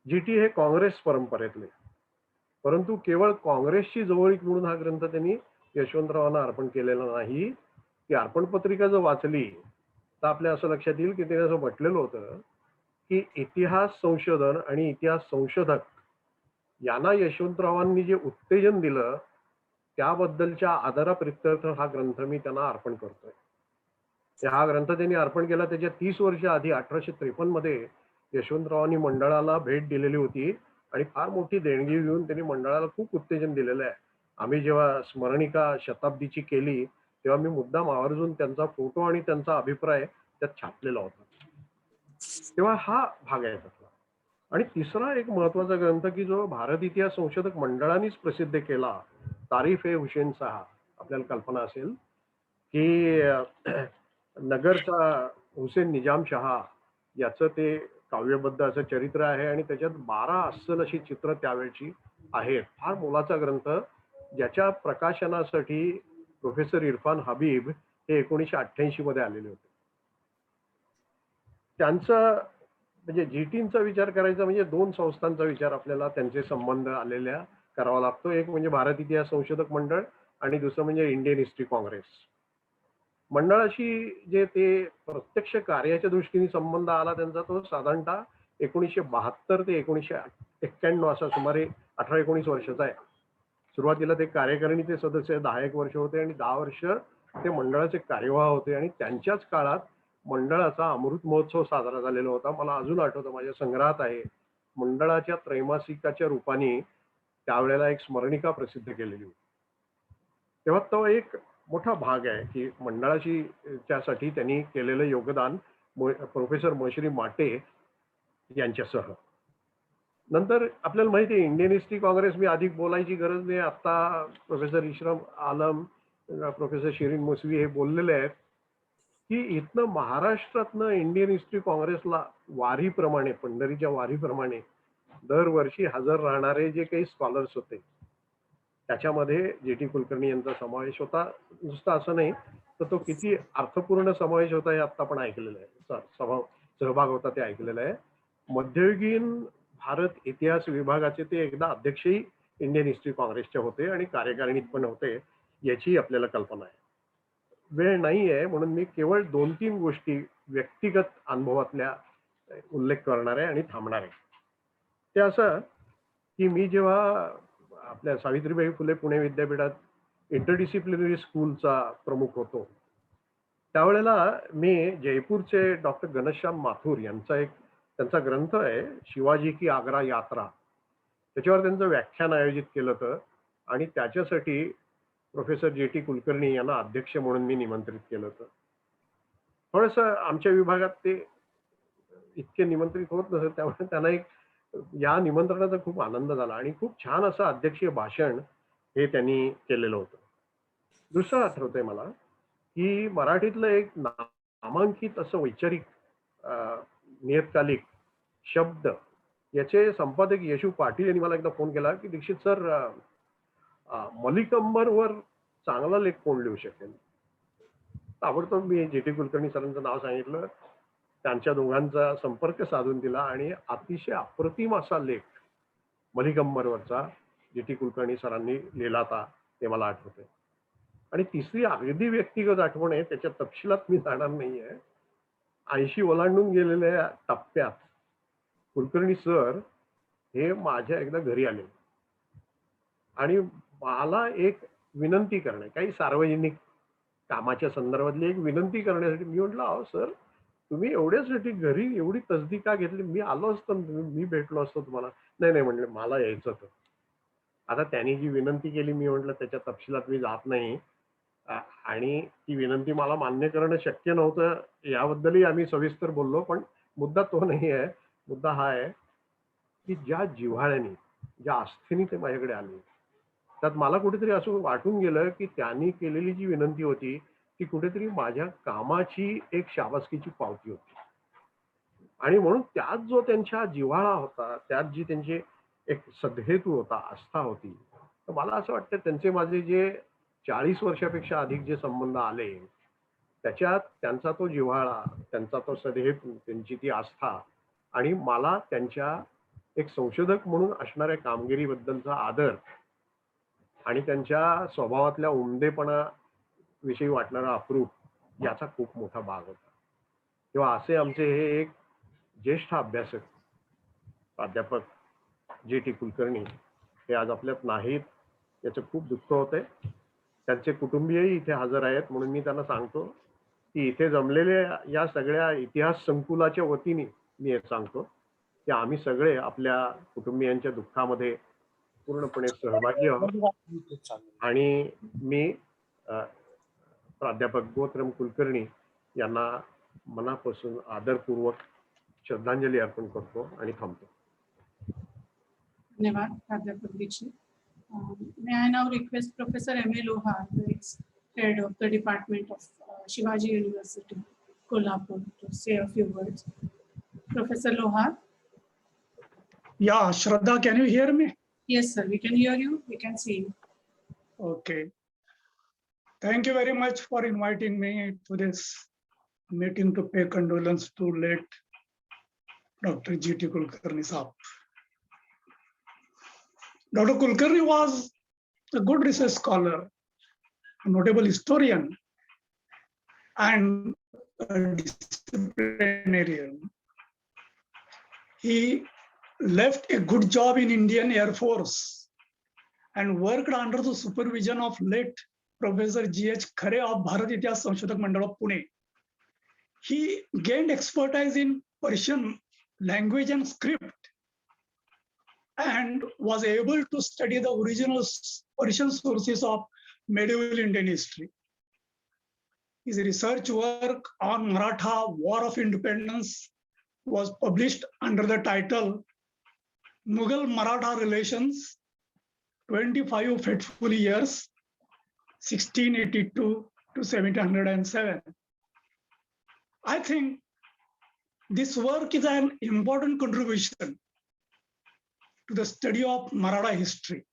GT हे काँग्रेस परंपरेतले, परंतु केवळ काँग्रेसची जवळीक म्हणून हा ग्रंथ त्यांनी यशवंतरावांना अर्पण केलेला नाही. ती अर्पण पत्रिका जर वाचली तर आपल्या असं लक्षात येईल की ते असं म्हटलेलं होतं की इतिहास संशोधन आणि इतिहास संशोधक यांना यशवंतरावांनी जे उत्तेजन दिलं त्याबद्दलच्या आदराप्रित्यर्थ हा ग्रंथ मी त्यांना अर्पण करतोय. हा ग्रंथ त्यांनी अर्पण केला त्याच्या 30 वर्ष आधी 1853 मध्ये यशवंतरावांनी मंडळाला भेट दिलेली होती आणि फार मोठी देणगी देऊन त्यांनी मंडळाला खूप उत्तेजन दिलेलं आहे. आम्ही जेव्हा स्मरणिका शताब्दीची केली तेव्हा मी मुद्दाम आवर्जून त्यांचा फोटो आणि त्यांचा अभिप्राय त्यात छापलेला होता. तेव्हा हा भाग आहे त्यातला. आणि तिसरा एक महत्वाचा ग्रंथ की जो भारत इतिहास संशोधक मंडळानेच प्रसिद्ध केला, तारीफ-ए-हुसैन साहब, आपल्याला कल्पना असेल की नगरचा हुसेन निजाम शहा याचं ते काव्यबद्ध असं चरित्र आहे आणि त्याच्यात 12 अस्सल अशी चित्र त्यावेळची आहेत. फार मोलाचा ग्रंथ ज्याच्या प्रकाशनासाठी प्रोफेसर इरफान हबीब हे 1988 मध्ये आलेले होते. त्यांचं म्हणजे जीटींचा विचार करायचा म्हणजे दोन संस्थांचा विचार आपल्याला त्यांचे संबंध आलेल्या करावा लागतो. एक म्हणजे भारत इतिहास संशोधक मंडळ आणि दुसरं म्हणजे इंडियन हिस्ट्री काँग्रेस. मंडळाशी जे ते प्रत्यक्ष कार्याच्या दृष्टीने संबंध आला त्यांचा तो साधारणतः 1972 ते 1991 असा सुमारे 18-19 वर्षाचा आहे. सुरुवातीला ते कार्यकारिणीचे सदस्य 10-1 वर्ष होते आणि 10 वर्ष ते मंडळाचे कार्यवाह होते आणि त्यांच्याच काळात मंडळाचा अमृत महोत्सव साजरा झालेला होता. मला अजून आठवतं, माझ्या संग्रहात आहे. मंडळाच्या त्रैमासिकाच्या रूपाने त्यावेळेला एक स्मरणिका प्रसिद्ध केलेली होती. तेव्हा तो एक मोठा भाग आहे की मंडळाशी त्यासाठी त्यांनी केलेलं योगदान प्रोफेसर मश्री माटे यांच्यासह. नंतर आपल्याला माहिती आहे इंडियन हिस्ट्री काँग्रेस, मी अधिक बोलायची गरज नाही. आता प्रोफेसर इशरम आलम, प्रोफेसर शिरीन मुसवी हे बोललेले आहेत की इथनं महाराष्ट्रातनं इंडियन हिस्ट्री काँग्रेसला वारीप्रमाणे, पंढरीच्या वारीप्रमाणे दरवर्षी हजर राहणारे जे काही स्कॉलर्स होते त्याच्यामध्ये जे.टी. कुलकर्णी यांचा समावेश होता. नुसतं असं नाही तर तो किती अर्थपूर्ण समावेश होता हे आता पण ऐकलेलं आहे, सहभाग होता ते ऐकलेलं आहे. मध्ययुगीन भारत इतिहास विभागाचे ते एकदा अध्यक्षही इंडियन हिस्ट्री काँग्रेसचे होते आणि कार्यकारिणीत पण होते, याची आपल्याला कल्पना आहे. वेळ नाही आहे म्हणून मी केवळ 2-3 गोष्टी व्यक्तिगत अनुभवातल्या उल्लेख करणार आहे आणि थांबणार आहे. ते असं की मी जेव्हा आपल्या सावित्रीबाई फुले पुणे विद्यापीठात इंटरडिसिप्लिनरी स्कूलचा प्रमुख होतो त्यावेळेला मी जयपूरचे डॉक्टर घनश्याम माथुर यांचा त्यांचा ग्रंथ आहे शिवाजी की आग्रा यात्रा, त्याच्यावर त्यांचं व्याख्यान आयोजित केलं होतं आणि त्याच्यासाठी प्रोफेसर जे.टी. कुलकर्णी यांना अध्यक्ष म्हणून मी निमंत्रित केलं होतं. थोडंसं आमच्या विभागात ते इतके निमंत्रित होत नसत, त्यामुळे त्यांना या निमंत्रणाचा खूप आनंद झाला आणि खूप छान असं अध्यक्षीय भाषण हे त्यांनी केलेलं होतं. दुसरं आठवतंय मला की मराठीतलं एक नामांकित असं वैचारिक नियतकालिक शब्द याचे संपादक येशू पाटील यांनी मला एकदा फोन केला की दीक्षित सर, मलिक अंबरवर चांगला लेख कोण लिहू शकेल. ताबडतोब मी जे.टी. कुलकर्णी सरांचं नाव सांगितलं, त्यांच्या दोघांचा संपर्क साधून दिला आणि अतिशय अप्रतिम असा लेख मलिक अंबरवरचा जे.टी. कुलकर्णी सरांनी लिहिला होता ते मला आठवतंय. आणि तिसरी अगदी व्यक्तिगत आठवण आहे, त्याच्या तपशिलात मी जाणार नाहीये. 80 ओलांडून गेलेल्या टप्प्यात कुलकर्णी सर हे माझ्या एकदा घरी आले आणि मला एक विनंती करणे, काही सार्वजनिक कामाच्या संदर्भातली एक विनंती करण्यासाठी. मी म्हटलं, अहो सर, तुम्ही एवढ्यासाठी घरी एवढी तसदी का घेतली, मी आलो असतो, मी भेटलो असतो तुम्हाला. नाही म्हणले, मला यायचं होतं. आता त्यांनी जी विनंती केली, मी म्हटलं त्याच्या तपशिलात मी जात नाही आणि ती विनंती मला मान्य करणं शक्य नव्हतं, याबद्दलही आम्ही सविस्तर बोललो. पण मुद्दा तो नाही आहे, मुद्दा हा आहे की ज्या जिव्हाळ्याने, ज्या आस्थेने ते माझ्याकडे आले, त्यात मला कुठेतरी असं वाटून गेलं की त्यांनी केलेली जी विनंती होती ती कुठेतरी माझ्या कामाची एक शाबासकीची पावती होती. आणि म्हणून त्यात जो त्यांच्या जिव्हाळा होता, त्यात जी त्यांची एक सद्हेतू होता, आस्था होती, तर मला असं वाटतं त्यांचे माझे जे 40 वर्षापेक्षा अधिक जे संबंध आले त्याच्यात त्यांचा तो जिव्हाळा, त्यांचा तो सद्हेतू, त्यांची ती आस्था आणि मला त्यांच्या एक संशोधक म्हणून असणाऱ्या कामगिरीबद्दलचा आदर आणि त्यांच्या स्वभावातल्या उमदेपणा विषयी वाटणारा अप्रूप याचा खूप मोठा भाग होता. तेव्हा असे आमचे हे एक ज्येष्ठ अभ्यासक प्राध्यापक जे.टी. कुलकर्णी हे आज आपल्यात नाहीत, याचं खूप दुःख होतंय. त्यांचे कुटुंबीयही इथे हजर आहेत, म्हणून मी त्यांना सांगतो की इथे जमलेले या सगळ्या इतिहास संकुलाच्या वतीने मी हे सांगतो की आम्ही सगळे आपल्या कुटुंबियांच्या दुःखामध्ये पूर्णपणे सहभागी आहोत. आणि मी प्राध्यापक गौतम कुलकर्णी यांना मनापासून आदरपूर्वक श्रद्धांजली अर्पण करतो आणि थांबतो. धन्यवाद प्राध्यापक Dixit. May I now request Professor M.A. Lohar, the ex-head of the Department of Shivaji University, Kolhapur, to say a few words. Professor Lohar. Yeah, Shraddha, can you hear me? Yes, sir. We can hear you. We can see you. Okay. Thank you very much for inviting me to this meeting to pay condolence to late Dr. G.T. Kulkarni Saab. Dr. Kulkarni was a good research scholar, a notable historian, and a disciplinarian. He left a good job in Indian Air Force and worked under the supervision of late Professor G.H. Khare of Bharat Itihas Sanshodhak Mandal of Pune. He gained expertise in Persian language and script and was able to study the original Persian sources of medieval Indian history. His research work on Maratha War of Independence was published under the title Mughal-Maratha Relations, 25 Fateful Years, 1682 to 1707. I think this work is an important contribution to the study of Maratha history.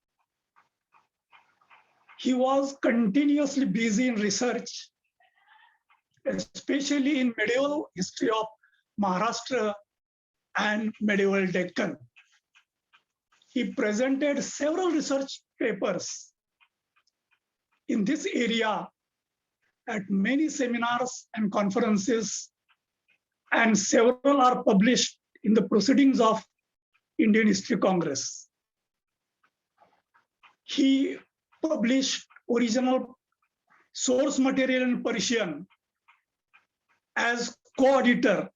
He was continuously busy in research, especially in medieval history of Maharashtra and medieval Deccan. He presented several research papers in this area at many seminars and conferences, and several are published in the proceedings of Indian History Congress. He published original source material in Persian as co-editor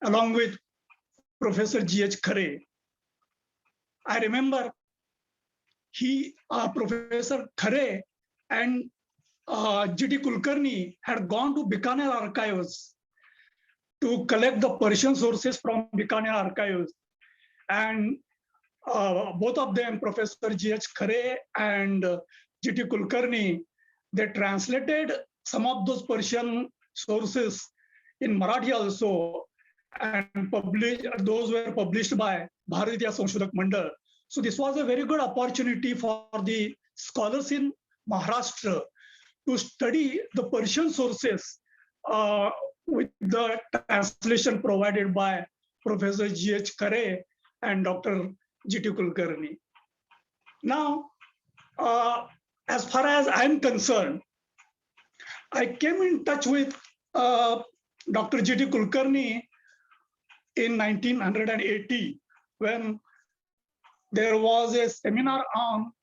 along with Professor G.H. Khare. I remember Professor Khare and G.T. Kulkarni had gone to Bikaner archives to collect the Persian sources from Bikaner archives. And both of them, Professor G.H. Khare and G.T. Kulkarni, they translated some of those Persian sources in Marathi also, and those were published by Bharat Itihas Sanshodhak Mandal. So this was a very good opportunity for the scholars in Maharashtra to study the Persian sources with the translation provided by Professor G.H. Khare and Dr. G.T. Kulkarni. Now, as far as I'm concerned, I came in touch with Dr. G.T. Kulkarni in 1980 when there was a seminar on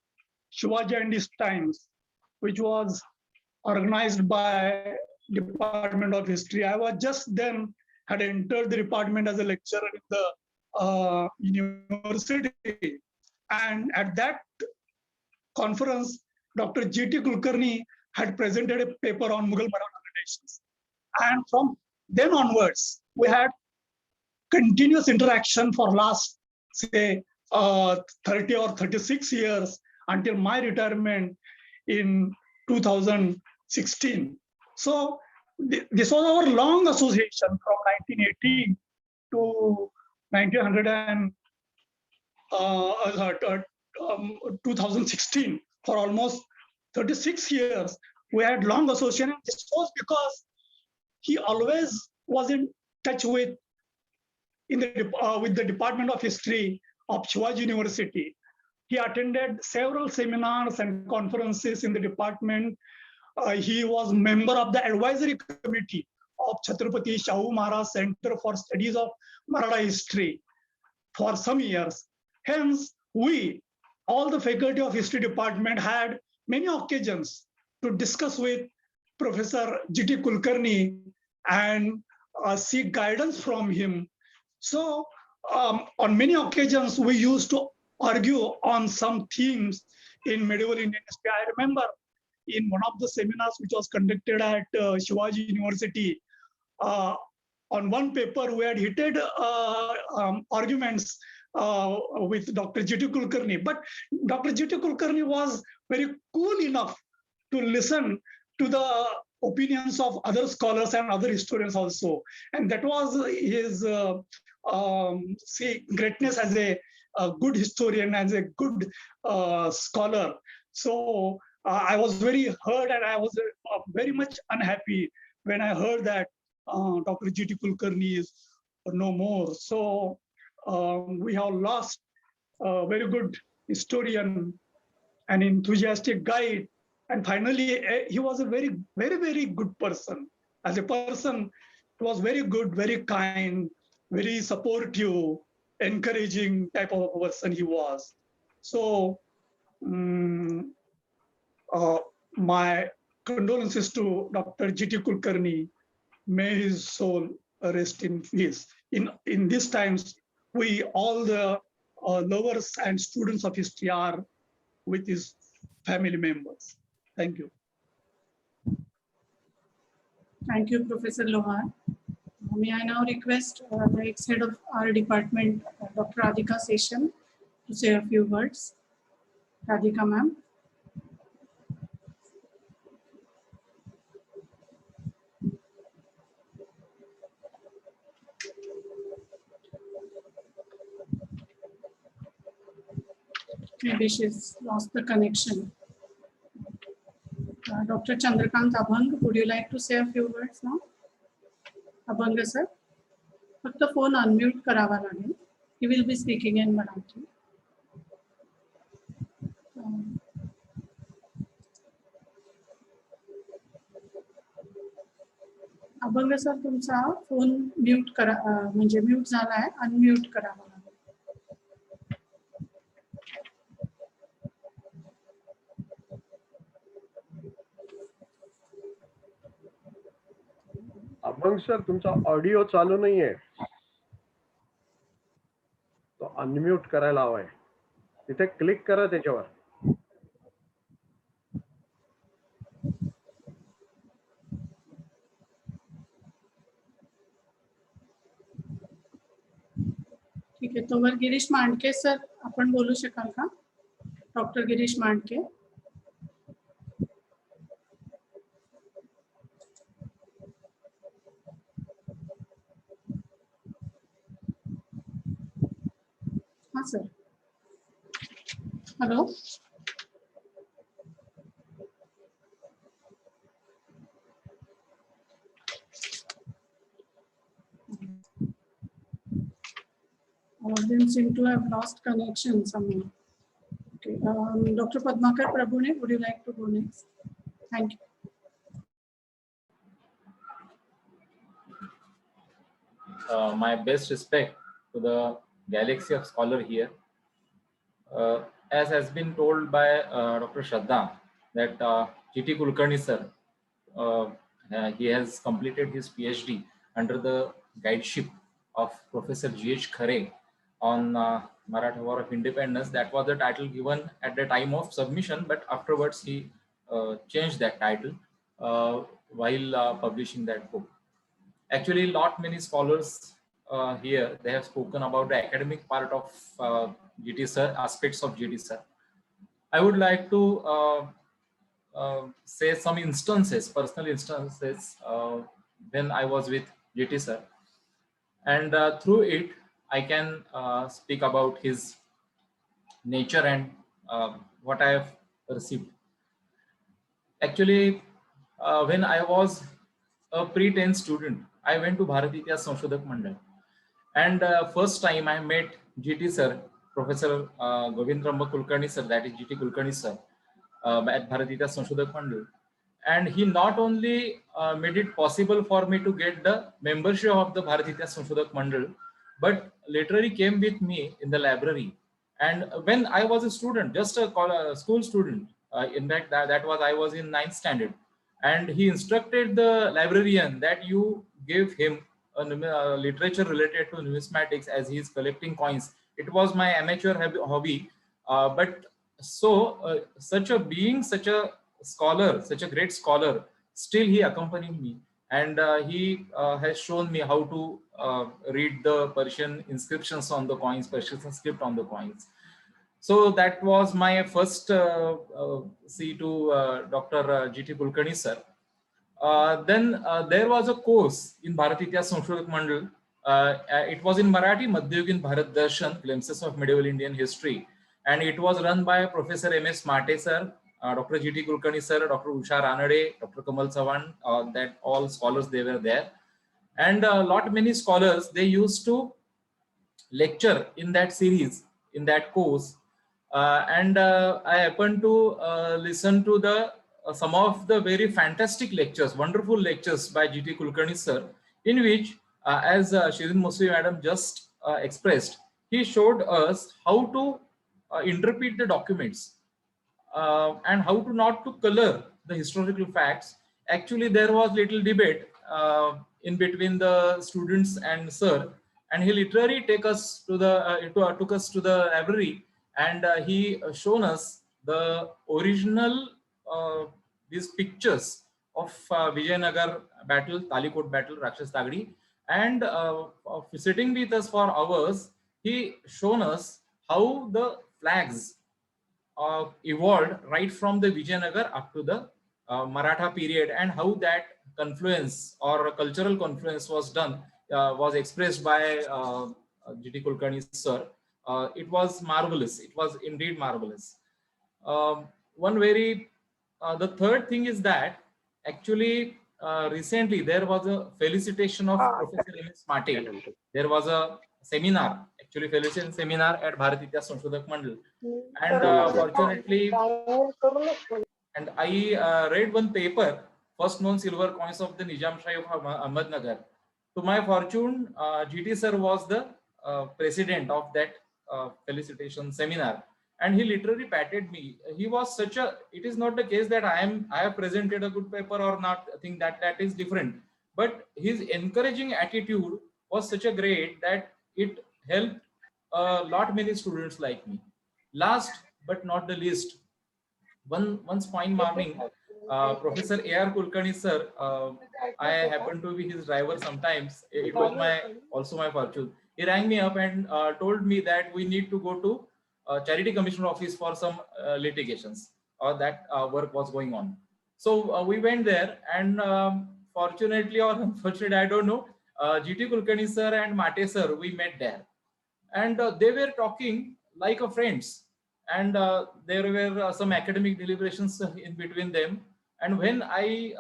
Shivaji and his times, which was organized by Department of History. I was just then had entered the department as a lecturer in the university. And at that conference, Dr. G.T. Kulkarni had presented a paper on Mughal-Maratha relations. And from then onwards, we had continuous interaction for last, say, 30 or 36 years until my retirement in 2016. So this was our long association from 1980 to 2016. For almost 36 years, we had long association. This was because he always was in touch with the Department of History of Shivaji University. He attended several seminars and conferences in the department. He was member of the advisory committee of Chhatrapati Shahu Maharaj Center for Studies of Maratha History for some years. Hence, we, all the faculty of history department, had many occasions to discuss with Professor G.T. Kulkarni and seek guidance from him. So on many occasions, we used to argue on some themes in medieval Indian history. I remember in one of the seminars which was conducted at Shivaji University, on one paper we had heated arguments with Dr. G.T. Kulkarni. But Dr. G.T. Kulkarni was very cool enough to listen to the opinions of other scholars and other historians also. And that was his greatness as a good historian, as a good scholar. So I was very hurt and I was very much unhappy when I heard that Dr. G.T. Kulkarni is no more. So we have lost a very good historian, an enthusiastic guide, and finally he was a very, very good person. As a person, he was very good, very kind, very supportive, encouraging type of a person he was. So my condolences to Dr. G.T. Kulkarni. May his soul rest in peace. In these times, we all the lovers and students of history are with his family members. Thank you. Thank you, Professor Lohar. May I now request the ex-head of our department, Dr. Radhika Seshan, to say a few words. Radhika, ma'am. Maybe she's lost the connection. Dr. Chandrakant Abhang, would you like to say a few words now? Abhang sir, फक्त phone unmute करावा लागेल. He will be speaking in Marathi. Abhang sir तुमचा phone mute करा म्हणजे mute झालाय unmute करावा लागेल. Abhang sir तुमचा ऑडिओ चालू नाहीये, तो अनम्यूट करायला हवाय. तिथे क्लिक करा त्याच्यावर. ठीक आहे, तोवर गिरीश मांडके सर आपण बोलू शकाल का? डॉक्टर गिरीश मांडके. हाँ sir. Hello. Them seem to have lost connection somehow. Okay. Dr. Padmakar Prabhune, would you like to go next? Thank you. My best respect to the galaxy of scholar here. As has been told by Dr. Shraddha, that G.T. Kulkarni sir, he has completed his PhD under the guideship of Professor G.H. Khare on Maratha War of Independence. That was the title given at the time of submission, but afterwards he changed that title while publishing that book. Actually, many scholars here, they have spoken about the academic part of GT sir, aspects of GT sir. I would like to say some instances, personal instances, when I was with GT sir. And through it, I can speak about his nature and what I have received. Actually, when I was a pre-10 student, I went to Bharat Itihas Sanshodhak Mandal. And first time I met GT sir, Professor Govind Ramba Kulkarni sir, that is GT Kulkarni sir, at Bharat Itihas Sanshodhak Mandal. And he not only made it possible for me to get the membership of the Bharat Itihas Sanshodhak Mandal, but literally came with me in the library. And when I was a student, just a school student, in fact, I was in 9th standard. And he instructed the librarian that you give him a literature related to numismatics as he is collecting coins. It was my amateur hobby, but so such a being, such a scholar, such a great scholar, still he accompanied me, and he has shown me how to read the Persian inscriptions on the coins, Persian script on the coins. So that was my first see to Dr. G.T. Kulkarni sir. Then there was a course in Bharat Itihas Sanshodhak Mandal. It was in Marathi, Madhyugin Bharat Darshan, Glimpses of Medieval Indian History. And it was run by Professor M.S. Mate sir Dr. G.T. Kulkarni sir, Dr. Usha Ranade, Dr. Kamal Sawan, that all scholars, they were there. And a lot many scholars, they used to lecture in that series, in that course. I happened to listen to the some of the very fantastic lectures, wonderful lectures by G.T. Kulkarni sir, in which, as Shirin Musli madam just expressed, he showed us how to interpret the documents and how to not to color the historical facts. Actually, there was little debate in between the students and sir, and he literally took us to the library, and he shown us the original these pictures of Vijayanagar battle, Talikot battle, Rakshas Tagdi, and sitting with us for hours, he shown us how the flags evolved right from the Vijayanagar up to the Maratha period, and how that confluence or cultural confluence was done, was expressed by G.T. Kulkarni sir. It was marvelous. It was indeed marvelous. The third thing is that actually recently there was a felicitation of Professor M.S. Mate. There was a seminar, actually felicitation seminar at Bharatiya Sanshodhak Mandal. And fortunately, and I read one paper, first known silver coins of the Nizam Shahi of Ahmednagar. To my fortune, GT sir was the president of that felicitation seminar, and he literally patted me. He was such a, it is not the case that I have presented a good paper or not. I think that is different, but his encouraging attitude was such a great that it helped a lot many students like me. Last but not the least, one fine morning, Professor A.R. Kulkarni sir, I happened to be his driver sometimes. It was also my fortune. He rang me up and told me that we need to go to Charity Commissioner office for some litigations, or that work was going on. So we went there, and fortunately or unfortunately, I don't know, G.T. Kulkarni sir and Mate sir, we met there, and they were talking like a friends, and there were some academic deliberations in between them. And when I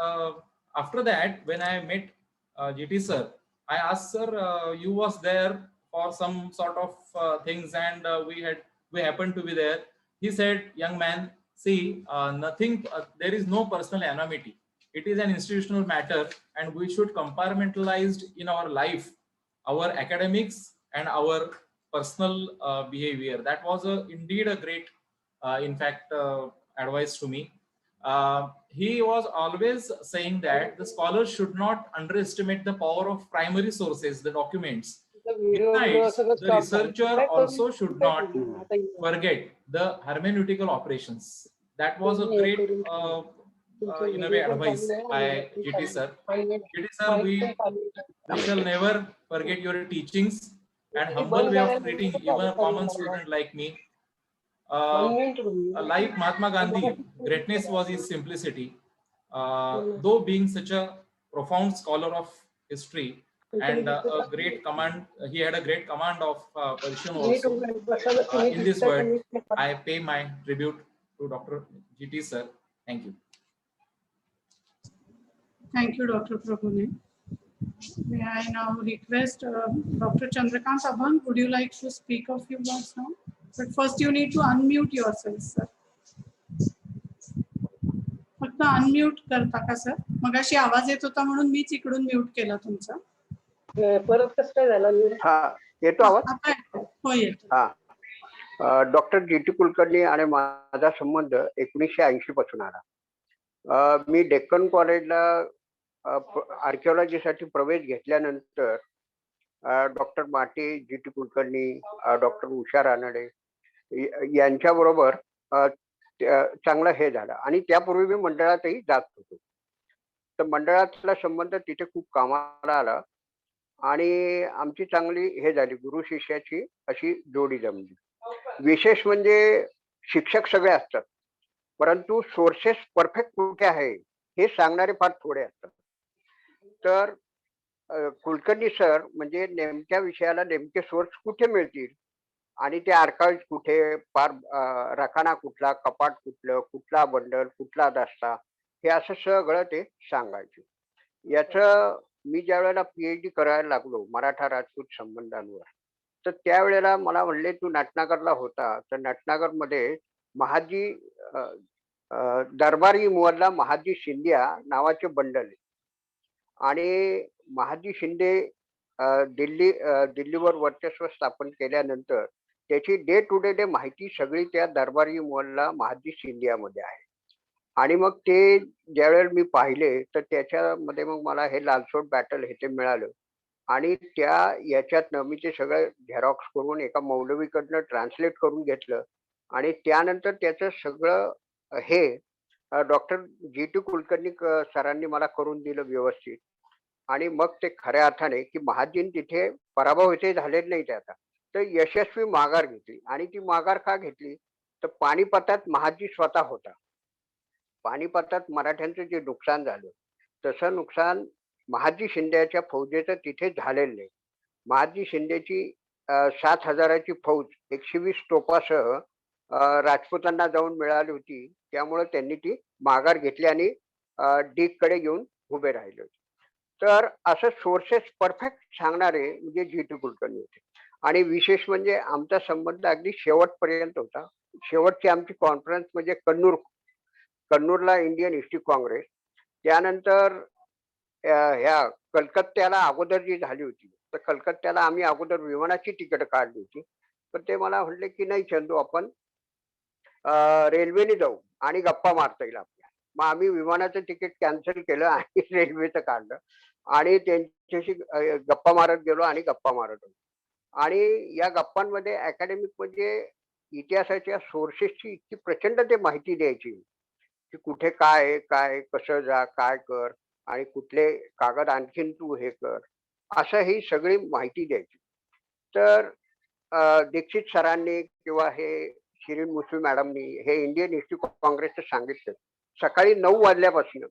after that, when I met GT sir, I asked sir, you was there for some sort of things, and we happened to be there. He said, young man, see, nothing, there is no personal enmity. It is an institutional matter, and we should compartmentalize in our life our academics and our personal behavior. That was indeed a great, in fact, advice to me. He was always saying that the scholars should not underestimate the power of primary sources, the documents. Besides, the researcher also should not forget the hermeneutical operations. That was a great, in a way, advice by GT sir. GT sir, we shall never forget your teachings and humble way of treating even a common student like me. Like Mahatma Gandhi, greatness was his simplicity. Though being such a profound scholar of history and a great command, he had a great command of Persian also. In this word, I pay my tribute to Dr. GT sir. Thank you. Thank you, Dr. Prabhune. May I now request Dr. Chandrakant Abang, would you like to speak a few words now? But first you need to unmute yourself, sir. फक्त unmute करता का sir? मगाशी आवाज येत होता म्हणून मीच इकडून म्यूट केला तुमचा. परत कसं काय झालं? हा, येतो आवाज? हो, येतो. हा, डॉक्टर जी.टी. कुलकर्णी आणि माझा संबंध 1980 पासून आला. मी डेक्कन कॉलेजला आर्किओलॉजीसाठी प्रवेश घेतल्यानंतर डॉक्टर माटे, जी.टी. कुलकर्णी, डॉक्टर उषा रानडे यांच्याबरोबर चांगलं हे झालं, आणि त्यापूर्वी मी मंडळातही जात होतो. तर मंडळातला संबंध तिथे खूप कामाला आला, आणि आमची चांगली हे झाली, गुरु शिष्याची अशी जोडी जमली. विशेष म्हणजे शिक्षक सगळे असतात, परंतु सोर्सेस परफेक्ट कुठे आहे हे सांगणारे फार थोडे असतात. तर कुलकर्णी सर म्हणजे नेमक्या विषयाला नेमके सोर्स कुठे मिळतील आणि ते आर्काइव्ह कुठे, पार रकाना कुठला, कपाट कुठलं, कुठला बंडल, कुठला दस्ता, हे असं सगळं ते सांगायचे. याचं मी ज्या वेळेला पीएचडी करायला लागलो मराठा राजपूत संबंधांवर, तर त्यावेळेला मला म्हणले तू नटनागरला होता, तर नटनागरमध्ये महाजी अ, दरबारी मुवल्ला महाजी शिंदिया नावाचे बंडल आहे. आणि महाजी शिंदे दिल्लीवर वर्चस्व स्थापन केल्यानंतर त्याची डे टू डे माहिती सगळी त्या दरबारी मुवल्ला महाजी शिंदियामध्ये आहे. आणि मग ते ज्यावेळेला मी पाहिले तर त्याच्यामध्ये मग मला हे लालसोट बॅटल हे ते मिळालं. आणि याच्यातनं मी ते सगळं झेरॉक्स करून एका मौलवीकडनं ट्रान्सलेट करून घेतलं. आणि त्यानंतर त्याचं सगळं हे डॉक्टर जी.टी. कुलकर्णी सरांनी मला करून दिलं व्यवस्थित. आणि मग ते खऱ्या अर्थाने की महाजीन तिथे पराभव इथे झालेले नाही ते आता, तर यशस्वी माघार घेतली. आणि ती माघार का घेतली, तर पानिपतात महाजी स्वतः होता. पानिपतात मराठ्यांचं जे नुकसान झालं तसं नुकसान महाजी शिंदेच्या फौजेचं तिथे झालेलं नाही. महाजी शिंदेची 7,000ची फौज 120 तोफासह राजपुतांना जाऊन मिळाली होती. त्यामुळे त्यांनी ती माघार घेतली आणि डीगकडे येऊन उभे राहिले होते. तर असं सोर्सेस परफेक्ट सांगणारे म्हणजे जी.टी. कुलकर्णी होते. आणि विशेष म्हणजे आमचा संबंध अगदी शेवटपर्यंत होता. शेवटची आमची कॉन्फरन्स म्हणजे कन्नूरला इंडियन हिस्ट्री काँग्रेस. त्यानंतर ह्या कलकत्त्याला अगोदर जी झाली होती, तर कलकत्त्याला आम्ही अगोदर विमानाची तिकीट काढली होती. पण ते मला म्हणले की नाही चंदू, आपण रेल्वेने जाऊ आणि गप्पा मारता येईल आपल्याला. मग आम्ही विमानाचं तिकीट कॅन्सल केलं आणि रेल्वेचं काढलं आणि त्यांच्याशी गप्पा मारत गेलो आणि गप्पा मारत होतो. आणि या गप्पांमध्ये अकॅडमिक म्हणजे इतिहासाच्या सोर्सेसची इतकी प्रचंड ते माहिती द्यायची की कुठे काय आहे, काय कसं जा, काय कर आणि कुठले कागद आणखीन तू हे कर, असं ही सगळी माहिती द्यायची. तर दीक्षित सरांनी किंवा हे शिरीन मुसवी मॅडमनी हे इंडियन हिस्ट्री काँग्रेसचं सांगितलं. सकाळी 9 वाजल्यापासून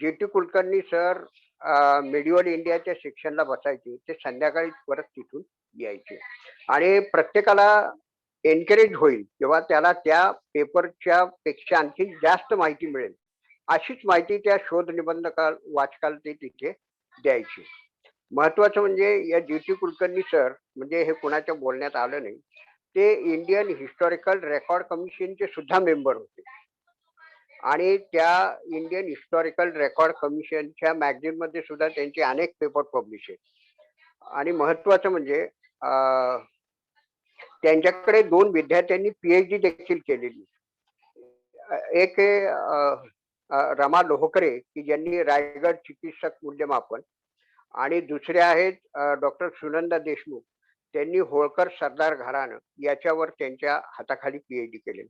जी.टी. कुलकर्णी सर मिडिवल इंडियाच्या सेक्शनला बसायचे, ते संध्याकाळी परत तिथून यायचे. आणि प्रत्येकाला एनकरेज होईल किंवा त्याला त्या पेपरच्या पेक्षा आणखी जास्त माहिती मिळेल अशीच माहिती त्या शोध निबंध वाचकाला ते तिथे द्यायची. महत्वाचं म्हणजे या जी.टी. कुलकर्णी सर म्हणजे हे कुणाच्या बोलण्यात आलं नाही, ते इंडियन हिस्टॉरिकल रेकॉर्ड कमिशनचे सुद्धा मेंबर होते. आणि त्या इंडियन हिस्टॉरिकल रेकॉर्ड कमिशनच्या मॅगझिन मध्ये सुद्धा त्यांचे अनेक पेपर पब्लिश आहेत. आणि महत्वाचं म्हणजे त्यांच्याकडे 2 विद्यार्थ्यांनी पीएचडी देखील केलेली. एक रमा लोहकरे की ज्यांनी रायगड चिकित्सक मूल्यमापन, आणि दुसरे आहेत डॉक्टर सुनंदा देशमुख, त्यांनी होळकर सरदार घराणं याच्यावर त्यांच्या हाताखाली पीएचडी केले.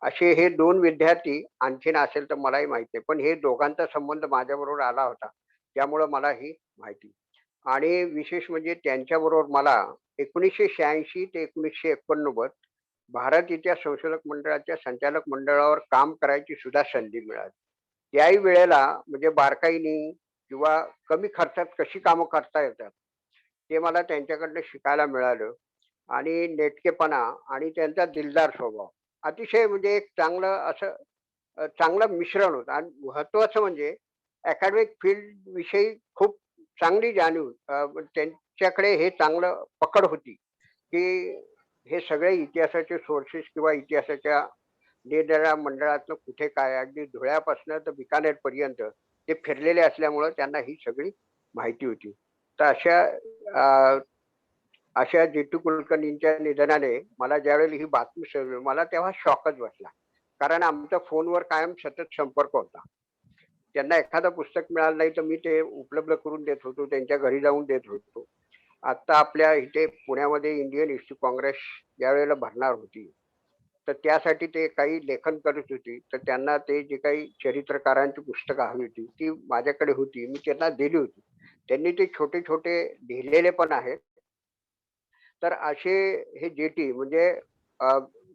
असे हे 2 विद्यार्थी आणखीन असेल तर मलाही माहिती आहे, पण हे दोघांचा संबंध माझ्याबरोबर आला होता त्यामुळे मला ही माहिती. आणि विशेष म्हणजे त्यांच्याबरोबर मला 1986 ते 1989 भारत इतिहास संशोधक मंडळाच्या संचालक मंडळावर काम करायची सुद्धा संधी मिळाली. त्याही वेळेला म्हणजे बारकाईनी किंवा कमी खर्चात कशी कामं करता येतात ते मला त्यांच्याकडनं शिकायला मिळालं. आणि नेटकेपणा आणि त्यांचा दिलदार स्वभाव अतिशय म्हणजे एक चांगलं मिश्रण होतं. आणि महत्वाचं म्हणजे अकॅडमिक फील्ड विषयी खूप चांगली जाणीव त्यांच्याकडे हे चांगलं पकड होती की हे सगळे इतिहासाचे सोर्सेस किंवा इतिहासाच्या निरनिराळ्या मंडळातनं कुठे काय अगदी धुळ्यापासून तर बिकानेर पर्यंत ते फिरलेले असल्यामुळं त्यांना ही सगळी माहिती होती. तर अशा जी.टी. कुलकर्णींच्या निधनाने मला ज्यावेळेला ही बातमी समजली मला तेव्हा शॉकच बसला. कारण आमचा फोनवर कायम सतत संपर्क होता. त्यांना एखादं पुस्तक मिळालं नाही तर मी ते उपलब्ध करून देत होतो, त्यांच्या घरी जाऊन देत होतो. आता आपल्या इथे पुण्यामध्ये इंडियन हिस्ट्री काँग्रेस ज्यावेळेला भरणार होती तर त्यासाठी ते काही लेखन करत होती, तर त्यांना ते जे काही चरित्रकारांची पुस्तकं हवी होती ती माझ्याकडे होती, मी त्यांना दिली होती. त्यांनी ते छोटे छोटे लिहिलेले पण आहेत. तर असे हे जी.टी. म्हणजे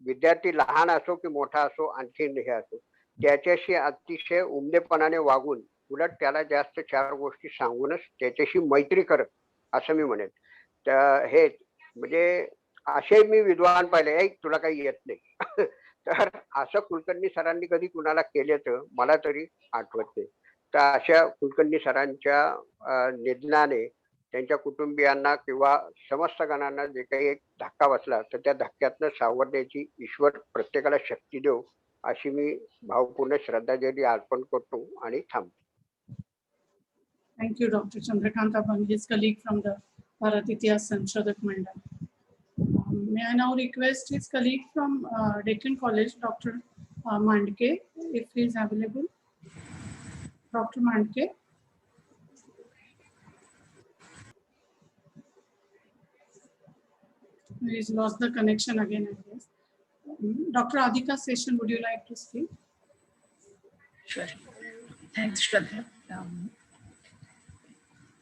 विद्यार्थी लहान असो की मोठा असो आणखीन हे असो त्याच्याशी अतिशय उमदेपणाने वागून उलट त्याला जास्त 4 गोष्टी सांगूनच त्याच्याशी मैत्री करत असं मी म्हणेन. हे म्हणजे असे मी विद्वान पाहिले, "ऐ तुला काही येत नाही." तर असं कुलकर्णी सरांनी कधी कुणाला केल्याचं मला तरी आठवत नाही. तर अशा कुलकर्णी सरांच्या निधनाने त्यांच्या कुटुंबियांना किंवा समस्त गणांना जे काही एक धक्का बसला, तर त्या धक्क्यातनं सावरण्याची ईश्वर प्रत्येकाला शक्ती देव, अशी मी भावपूर्ण श्रद्धांजली अर्पण करतो आणि थांबतो. Thank you, Dr. Chandrakant Abang, his colleague from the Bharat Itihas Sanshodhak Mandal. May I now request his colleague from Deccan College, Dr. Mandke, if he is available. Dr. Mandke. He's lost the connection again, I guess. Dr. Adhika Session, would you like to speak? Sure. Thanks, Shraddha.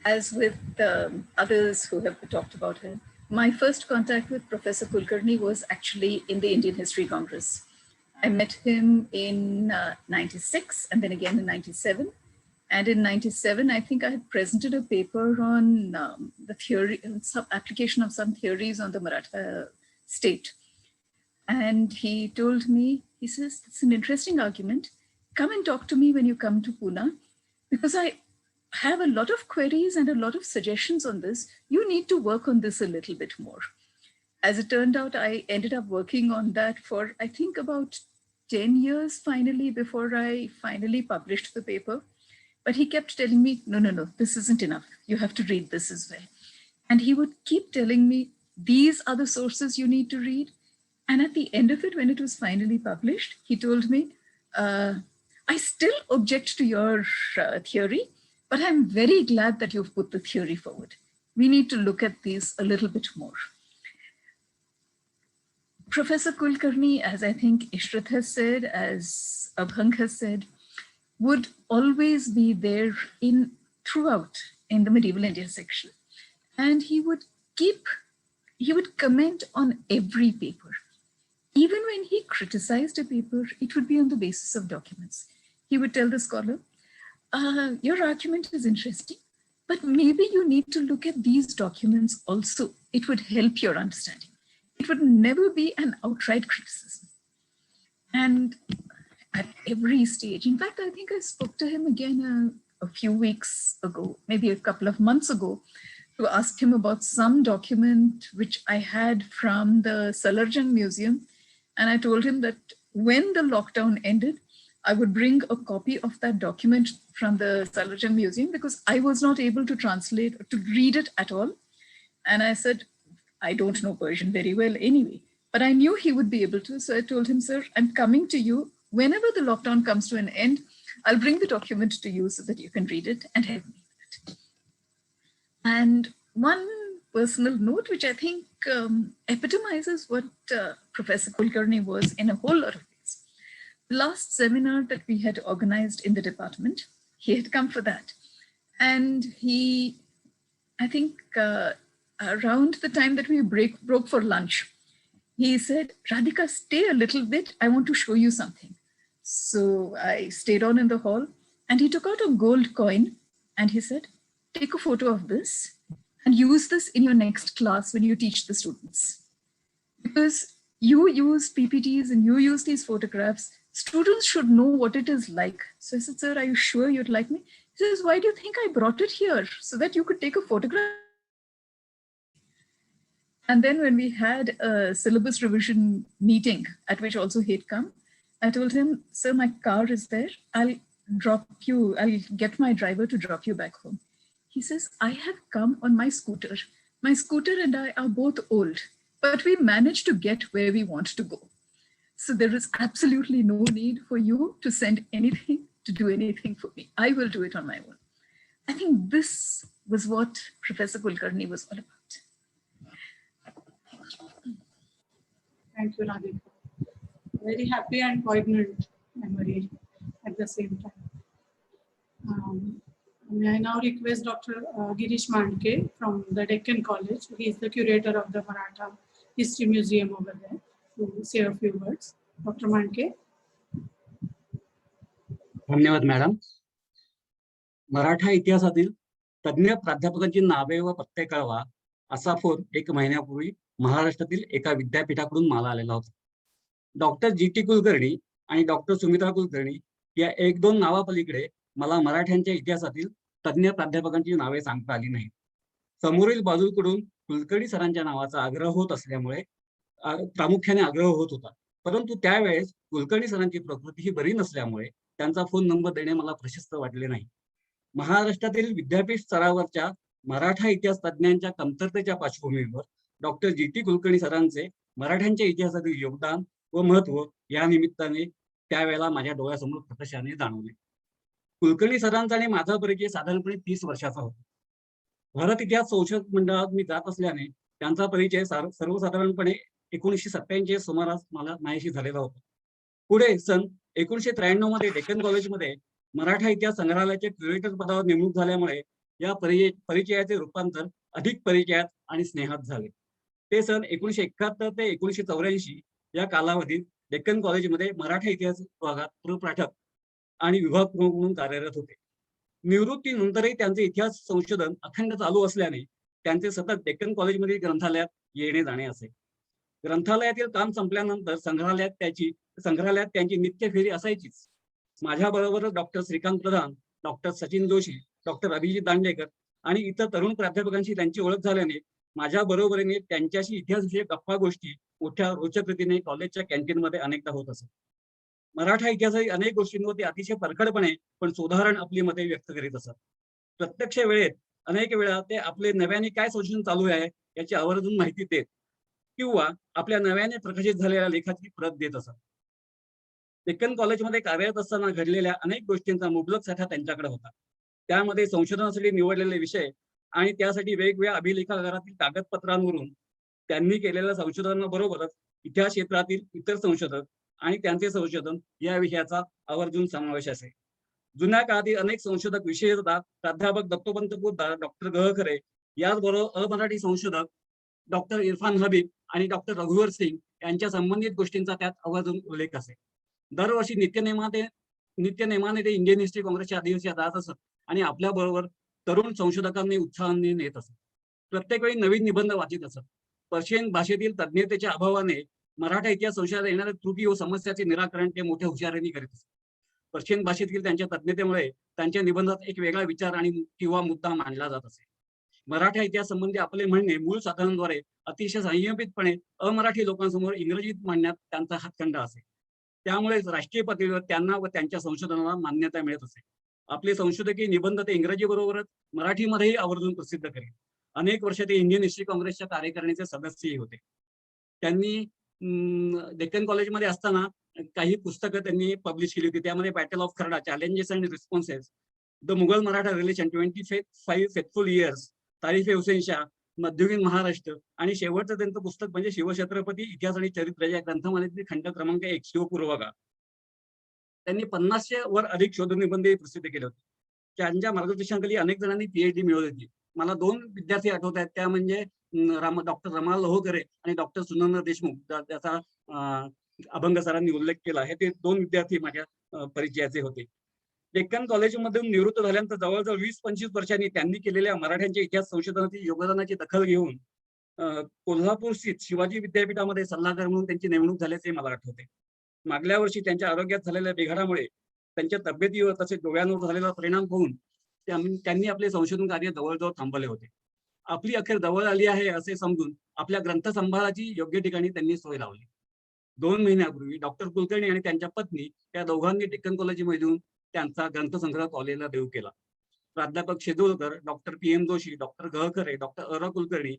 As with others who have talked about him, my first contact with Professor Kulkarni was actually in the Indian History Congress. I met him in 96 and then again in 97. And in 97, I think I had presented a paper on the theory, some application of some theories on the Maratha state. And he told me, he says, it's an interesting argument. Come and talk to me when you come to Pune, because I have a lot of queries and a lot of suggestions on this. You need to work on this a little bit more. As it turned out, I ended up working on that for, I think, about 10 years finally, before I finally published the paper. But he kept telling me, no, this isn't enough. You have to read this as well. And he would keep telling me, these are the sources you need to read. And at the end of it, when it was finally published, he told me, I still object to your theory, but I'm very glad that you've put the theory forward. We need to look at these a little bit more. Professor Kulkarni, as I think Ishrat has said, as Abhang has said, would always be there throughout in the medieval India section. And he would comment on every paper. Even when he criticized a paper, it would be on the basis of documents. He would tell the scholar, your argument is interesting, but maybe you need to look at these documents also. It would help your understanding. It would never be an outright criticism. And at every stage, in fact, I think I spoke to him again a few weeks ago, maybe a couple of months ago, to ask him about some document which I had from the Salarjan Museum. And I told him that when the lockdown ended, I would bring a copy of that document from the Salarjan Museum, because I was not able to translate or to read it at all. And I said, I don't know Persian very well anyway, but I knew he would be able to. So I told him, sir, I'm coming to you. Whenever the lockdown comes to an end, I'll bring the document to you so that you can read it and help me with it. And one personal note, which I think epitomizes what Professor Kulkarni was in a whole lot of ways. The last seminar that we had organized in the department, he had come for that. And he, I think around the time that we broke for lunch, he said, Radhika, stay a little bit. I want to show you something. So I stayed on in the hall, and he took out a gold coin and he said, take a photo of this and use this in your next class when you teach the students. Because you use PPTs and you use these photographs, students should know what it is like. So I said, sir, are you sure you'd like me? He says, why do you think I brought it here? So that you could take a photograph. And then when we had a syllabus revision meeting, at which also he'd come, I told him, sir, my car is there. I'll get my driver to drop you back home. He says, I have come on my scooter. My scooter and I are both old, but we managed to get where we want to go. So there is absolutely no need for you to send anything, to do anything for me. I will do it on my own. I think this was what Professor Kulkarni was all about. Thank you, Radhika. Very happy and poignant memory at the same time. May I now request Dr. Girish Mandke from the Deccan College. He is the curator of the Maratha History Museum over there, to say a few words. Dr. Mandke. धन्यवाद madam. Maratha इतिहासातील तज्ञ प्राध्यापकांची नावे व पत्ते कळवा असा phone 1 महिन्यापूर्वी महाराष्ट्रातील एका विद्यापीठाकडून मला आलेला होता. Doctor GT. कुलकर्णी आणि डॉक्टर सुमित्रा कुलकर्णी या 1-2 नावापलीकडे मला मराठ्यांच्या इतिहासातील तज्ज्ञ प्राध्यापकांची नावे सांगता आली नाहीत. समोरील बाजूकडून कुलकर्णी सरांच्या नावाचा आग्रह होत असल्यामुळे प्रामुख्याने आग्रह होत होता. परंतु त्यावेळेस कुलकर्णी सरांची प्रकृती ही बरी नसल्यामुळे त्यांचा फोन नंबर देणे मला प्रशस्त वाटले नाही. महाराष्ट्रातील विद्यापीठ स्तरावरच्या मराठा इतिहास तज्ज्ञांच्या कमतरतेच्या पार्श्वभूमीवर डॉक्टर जी.टी. कुलकर्णी सरांचे मराठ्यांच्या इतिहासातील योगदान व महत्व या निमित्ताने त्यावेळेला माझ्या डोळ्यासमोर प्रकर्षाने जाणवले. कुलकर्णी सरांचा आणि माझा परिचय साधारणपणे 30 वर्षाचा होता. भारत इतिहास संशोधक मंडळात मी जात असल्याने त्यांचा परिचय सर्वसाधारणपणे 1987 सुमारास मला माझ्याशी झालेला होता. पुढे सन 1993 मध्ये डेक्कन कॉलेजमध्ये मराठा इतिहास संग्रहालयाचे क्युरेटर पदावर नेमणूक झाल्यामुळे या परिचयाचे रूपांतर अधिक परिचयात आणि स्नेहात झाले. ते सन 1971 ते 1984 या कालावधीत डेक्कन कॉलेजमध्ये मराठा इतिहास विभागात प्रपाठक आणि विभाग प्रमुख म्हणून कार्यरत होते. निवृत्तीनंतरही त्यांचे इतिहास संशोधन अखंड चालू असल्याने त्यांचे सतत डेक्कन कॉलेजमधील ग्रंथालयात येणे जाणे असे. ग्रंथालयातील काम संपल्यानंतर संग्रहालयात त्यांची नित्य फेरी असायचीच. माझ्याबरोबरच डॉक्टर श्रीकांत प्रधान, डॉक्टर सचिन जोशी, डॉक्टर अभिजित दांडेकर आणि इतर तरुण प्राध्यापकांशी त्यांची ओळख झाल्याने माझ्या बरोबरीने त्यांच्याशी इतिहासविषयक गप्पा गोष्टी मोठ्या रोचक रीतीने कॉलेजच्या कॅन्टीनमध्ये अनेकदा होत असत. मराठा इतिहासातील अनेक गोष्टींवर ते अतिशय परखडपणे पण सुधारण आपली मते व्यक्त करीत असत. प्रत्यक्ष वेळेत अनेक वेळा ते आपले नव्याने काय संशोधन चालू आहे याची आवर्जून माहिती देत किंवा आपल्या नव्याने प्रकाशित झालेल्या लेखाची प्रत देत असत. डेक्कन कॉलेजमध्ये कार्यरत असताना घडलेल्या अनेक गोष्टींचा मुबलक साठा त्यांच्याकडे होता. त्यामध्ये संशोधनासाठी निवडलेले विषय आणि त्यासाठी वेगवेगळ्या अभिलेखागारातील कागदपत्रांवरून त्यांनी केलेल्या संशोधनाबरोबरच इतिहास क्षेत्रातील इतर संशोधक आणि त्यांचे संशोधन या विषयाचा आवर्जून समावेश असे. जुन्या काळातील अनेक संशोधक, विशेषतः प्राध्यापक दत्तोपंत पोद्दार, डॉक्टर गहखरे, याचबरोबर अमराठी संशोधक डॉक्टर इरफान हबीब आणि डॉक्टर रघुवर सिंग यांच्या संबंधित गोष्टींचा त्यात आवर्जून उल्लेख असे. दरवर्षी नित्यनेमाने ते इंडियन हिस्ट्री काँग्रेसच्या अधिवेशनात जात असत आणि आपल्या बरोबर तरुण संशोधकांनी उत्साहाने नेत असत. प्रत्येक वेळी नवीन निबंध वाचित असत. पर्शियन भाषेतील तज्ञतेच्या अभावाने मराठा इतिहास संशोधनात येणाऱ्या त्रुटी व समस्याचे निराकरण ते मोठ्या हुशारीने करीत असत. पर्शियन भाषेतील त्यांच्या तज्ञतेमुळे त्यांच्या निबंधात एक वेगळा विचार आणि किंवा मुद्दा मांडला जात असे. मराठा इतिहास संबंधी आपले म्हणणे मूळ साधनांद्वारे अतिशय संयमितपणे अमराठी लोकांसमोर इंग्रजीत मांडण्यात त्यांचा हातखंड असे. त्यामुळेच राष्ट्रीय पातळीवर त्यांना व त्यांच्या संशोधनाला मान्यता मिळत असे. आपले संशोधकीय निबंध ते इंग्रजी बरोबरच मराठीमध्येही आवर्जून प्रसिद्ध करीत. अनेक वर्ष ते इंडियन हिस्ट्री काँग्रेसच्या कार्यकारिणीचे सदस्यही होते. त्यांनी डेक्कन कॉलेजमध्ये असताना काही पुस्तकं त्यांनी पब्लिश केली होती. त्यामध्ये battle of Kharda, challenges and responses, the Mughal Maratha relation, 25 faithful years, तारीफ हुसेन शाह, मध्ययुगीन महाराष्ट्र आणि शेवटचं त्यांचं पुस्तक म्हणजे शिवछत्रपती इतिहास आणि चरित्र या ग्रंथमालेतील खंड क्रमांक 1 शिवपूर्वका. त्यांनी 50 वर अधिक शोध निबंध प्रसिद्ध केले होते. त्यांच्या मार्गदर्शनाखाली अनेक जणांनी PhD मिळवली होती. मला 2 विद्यार्थी आठवत आहेत, त्या म्हणजे डॉक्टर रमा लोहोकरे आणि डॉक्टर सुनंदा देशमुख, त्याचा अभंग सरांनी उल्लेख केला आहे. ते 2 विद्यार्थी माझ्या परिचयाचे होते. डेक्कन कॉलेजमधून निवृत्त झाल्यानंतर जवळजवळ 20-25 वर्षांनी त्यांनी केलेल्या मराठ्यांच्या इतिहास संशोधनातील योगदानाची दखल घेऊन कोल्हापूर स्थित शिवाजी विद्यापीठामध्ये सल्लागार म्हणून त्यांची नेमणूक झाल्याचे मला आठवते. मागल्या वर्षी त्यांच्या आरोग्यात झालेल्या बिघाडामुळे त्यांच्या तब्येतीवर तसेच डोळ्यांवर झालेला परिणाम पाहून त्यांनी आपले संशोधन कार्य जवळजवळ थांबवले होते. आपली अखेर जवळ आली आहे असे समजून आपल्या ग्रंथसंभाराची योग्य ठिकाणी त्यांनी सोय लावली. 2 महिन्यापूर्वी डॉक्टर कुलकर्णी आणि त्यांच्या पत्नी या दोघांनी डेक्कन कॉलेजमधून त्यांचा ग्रंथसंग्रह कॉलेजला देऊ केला. प्राध्यापक Shejulkar, doctor PM Joshi, doctor Gahkhare, doctor Kulkarni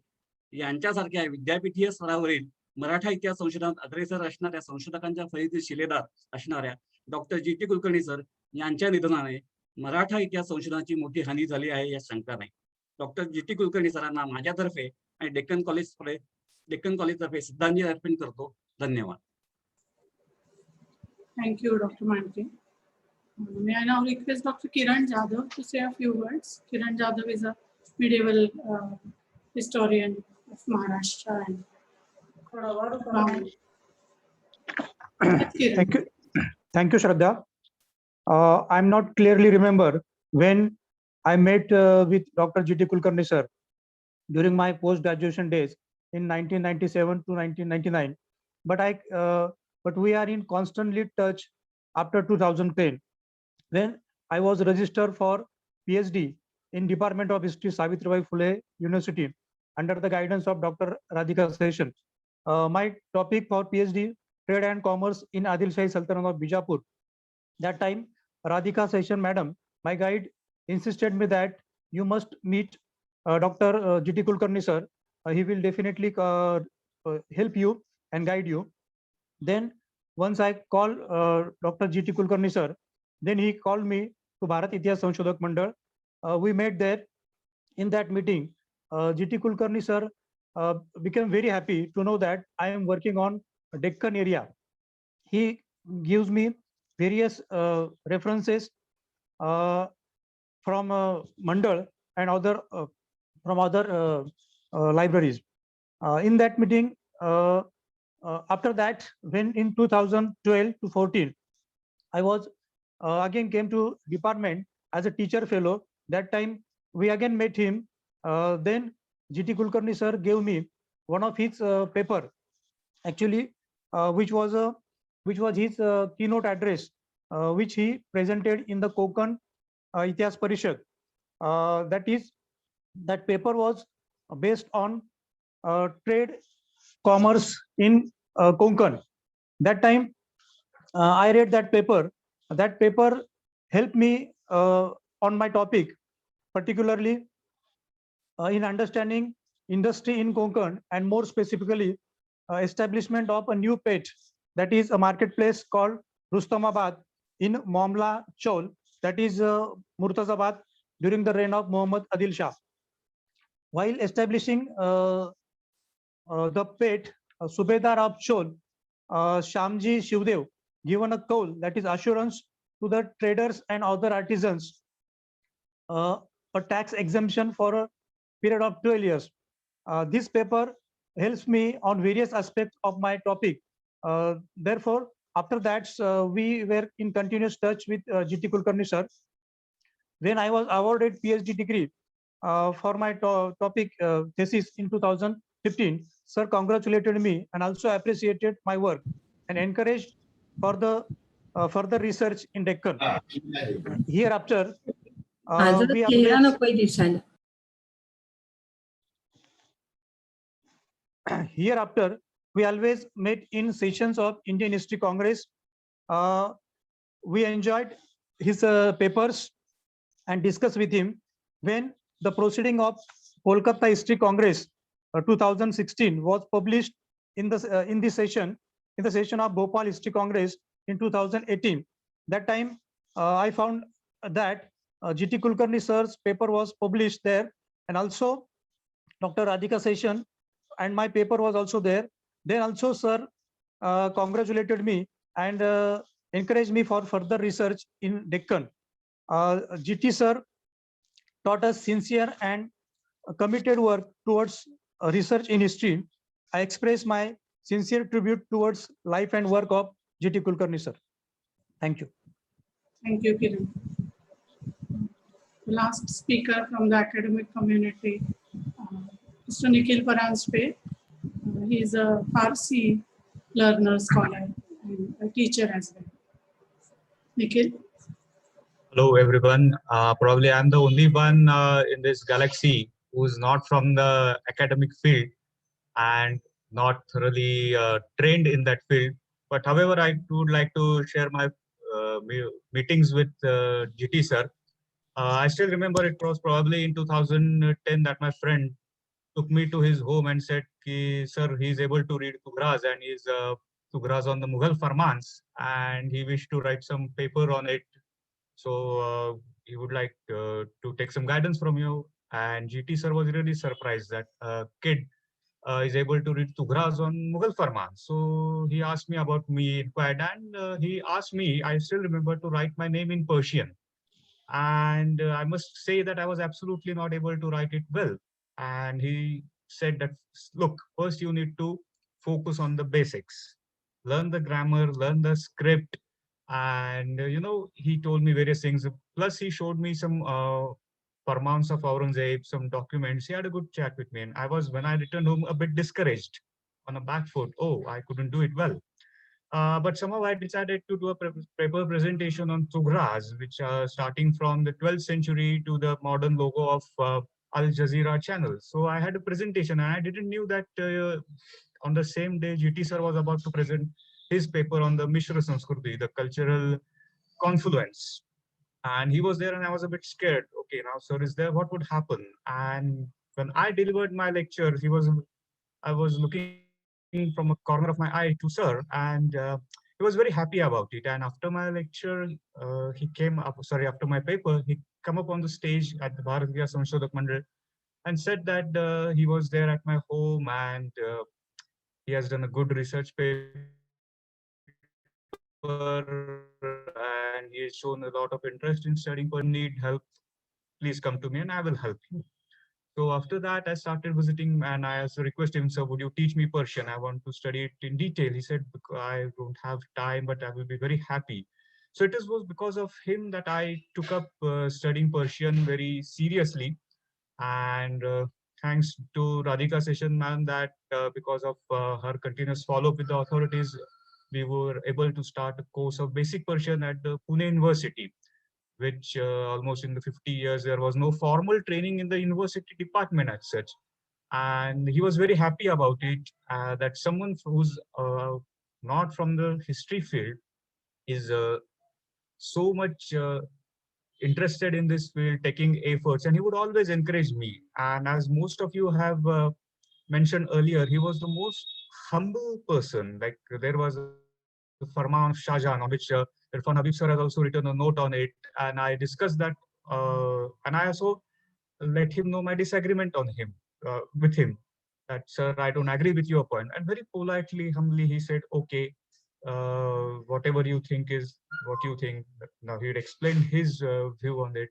यांच्यासारख्या विद्यापीठीय स्तरावरील मराठा इतिहास संशोधनात अग्रेसर असणाऱ्या संशोधकांच्या फळीतील शिलेदार असणाऱ्या डॉक्टर जी.टी. कुलकर्णी सर यांच्या निधनाने मराठा इतिहास संशोधनाची मोठी हानी झाली आहे यात शंका नाही. Doctor GT. कुलकर्णी सरांना माझ्यातर्फे आणि डेक्कन कॉलेजतर्फे श्रद्धांजली अर्पण करतो. धन्यवाद. Thank you, Dr. Mante. May I now request Dr. Kiran Jadhav to say a few words. Kiran Jadhav is a medieval historian of Maharashtra. Thank you, Shraddha. I'm not clearly remember when I met with Dr. G.T. Kulkarni sir, during my post-graduation days in 1997 to 1999. But we are in constantly touch after 2010, when I was registered for PhD in Department of History, Savitribai Phule University, under the guidance of Dr. Radhika Seshan. My topic for PhD, Trade and Commerce in Adil Shahi Sultanate of Bijapur. That time, Radhika Seshan, madam, my guide, insisted me that you must meet Dr. G.T. Kulkarni sir. He will definitely help you and guide you. Then once I called Dr. G.T. Kulkarni sir, then he called me to Bharat Itihas Sanshodhak Mandal. We met there. In that meeting, G.T. Kulkarni sir became very happy to know that I am working on Deccan area. He gives me various references from Mandal and other from other libraries. In that meeting, after that, when in 2012 to 14, I was again came to department as a teacher fellow. That time we again met him. Then G.T. Kulkarni sir gave me one of his paper, actually, which was his keynote address, which he presented in the Konkan Itihas Parishad. That paper was based on trade commerce in Konkan. That time I read that paper. That paper helped me on my topic, particularly in understanding industry in Konkan, and more specifically establishment of a new pet, that is a marketplace called Rustamabad in Mamla Chol, that is Murtazabad, during the reign of Muhammad Adil Shah. While establishing the pet, Subedar of Chol, Shamji Shivdev, given a call, that is assurance to the traders and other artisans, a tax exemption for a period of 12 years. This paper helps me on various aspects of my topic. Therefore, after that, we were in continuous touch with G.T. Kulkarni sir. When I was awarded PhD degree for my topic thesis in 2015, sir congratulated me and also appreciated my work and encouraged for the further research in Deccan. Hereafter, we always, hereafter, we always met in sessions of Indian History Congress. We enjoyed his papers and discussed with him. When the proceeding of Kolkata History Congress 2016 was published in the session of Bhopal History Congress in 2018. That time I found that G.T. Kulkarni sir's paper was published there, and also Dr. Radhika Seshan and my paper was also there. Then also sir congratulated me and encouraged me for further research in Deccan. GT sir taught us sincere and committed work towards research in history. I express my sincere tribute towards life and work of G.T. Kulkarni sir. Thank you. Thank you, Kiran. The last speaker from the academic community, Mr. Nikhil Paranspe. He is a Farsi learner, scholar, and a teacher as well. Nikhil. Hello, everyone. Probably I'm the only one in this galaxy who's not from the academic field and not thoroughly trained in that field. But however, I would like to share my meetings with GT sir. I still remember it was probably in 2010 that my friend took me to his home and said, sir, he's able to read Tugraz and he's Tugraz on the Mughal Farmans, and he wished to write some paper on it. So he would like to take some guidance from you. And GT sir was really surprised that a kid is able to read Tugraz on Mughal Farman. So he asked me about me, inquired, and he asked me, I still remember, to write my name in Persian. And I must say that I was absolutely not able to write it well. And he said that, look, first you need to focus on the basics, learn the grammar, learn the script. And, he told me various things. Plus, he showed me some Farmans of Aurangzeb, some documents. He had a good chat with me, and when I returned home, a bit discouraged, on a back foot. Oh, I couldn't do it well. But somehow I decided to do a paper presentation on Tugraz, which starting from the 12th century to the modern logo of Al Jazeera channel. So I had a presentation, and I didn't knew that on the same day GT sir was about to present his paper on the Mishra Sanskriti, the cultural confluence. And he was there, and I was a bit scared. Okay, now sir is there, what would happen? And when I delivered my lecture, I was looking from a corner of my eye to sir, and he was very happy about it. And after my lecture, after my paper, he come up on the stage at the Bharatiya Sanshodhak Mandal and said that he was there at my home, and he has done a good research paper, and he has shown a lot of interest in studying. But need help, please come to me and I will help you. So after that, I started visiting, and I also requested him, sir, would you teach me Persian? I want to study it in detail. He said, I don't have time, but I will be very happy. So it was because of him that I took up studying Persian very seriously. And thanks to Radhika Session ma'am, that because of her continuous follow-up with the authorities, we were able to start a course of basic Persian at the Pune University, which almost in the 50 years, there was no formal training in the university department as such. And he was very happy about it, that someone who's not from the history field is so much interested in this field, taking efforts, and he would always encourage me. And as most of you have mentioned earlier, he was the most humble person. Like there was a Farman of Shahjahan, on which Irfan Habib sir has also written a note on it, and I discussed that, and I also let him know my disagreement on him, with him, that sir, I don't agree with your point. And very politely, humbly, he said, okay, whatever you think is what you think. Now he would explain his view on it.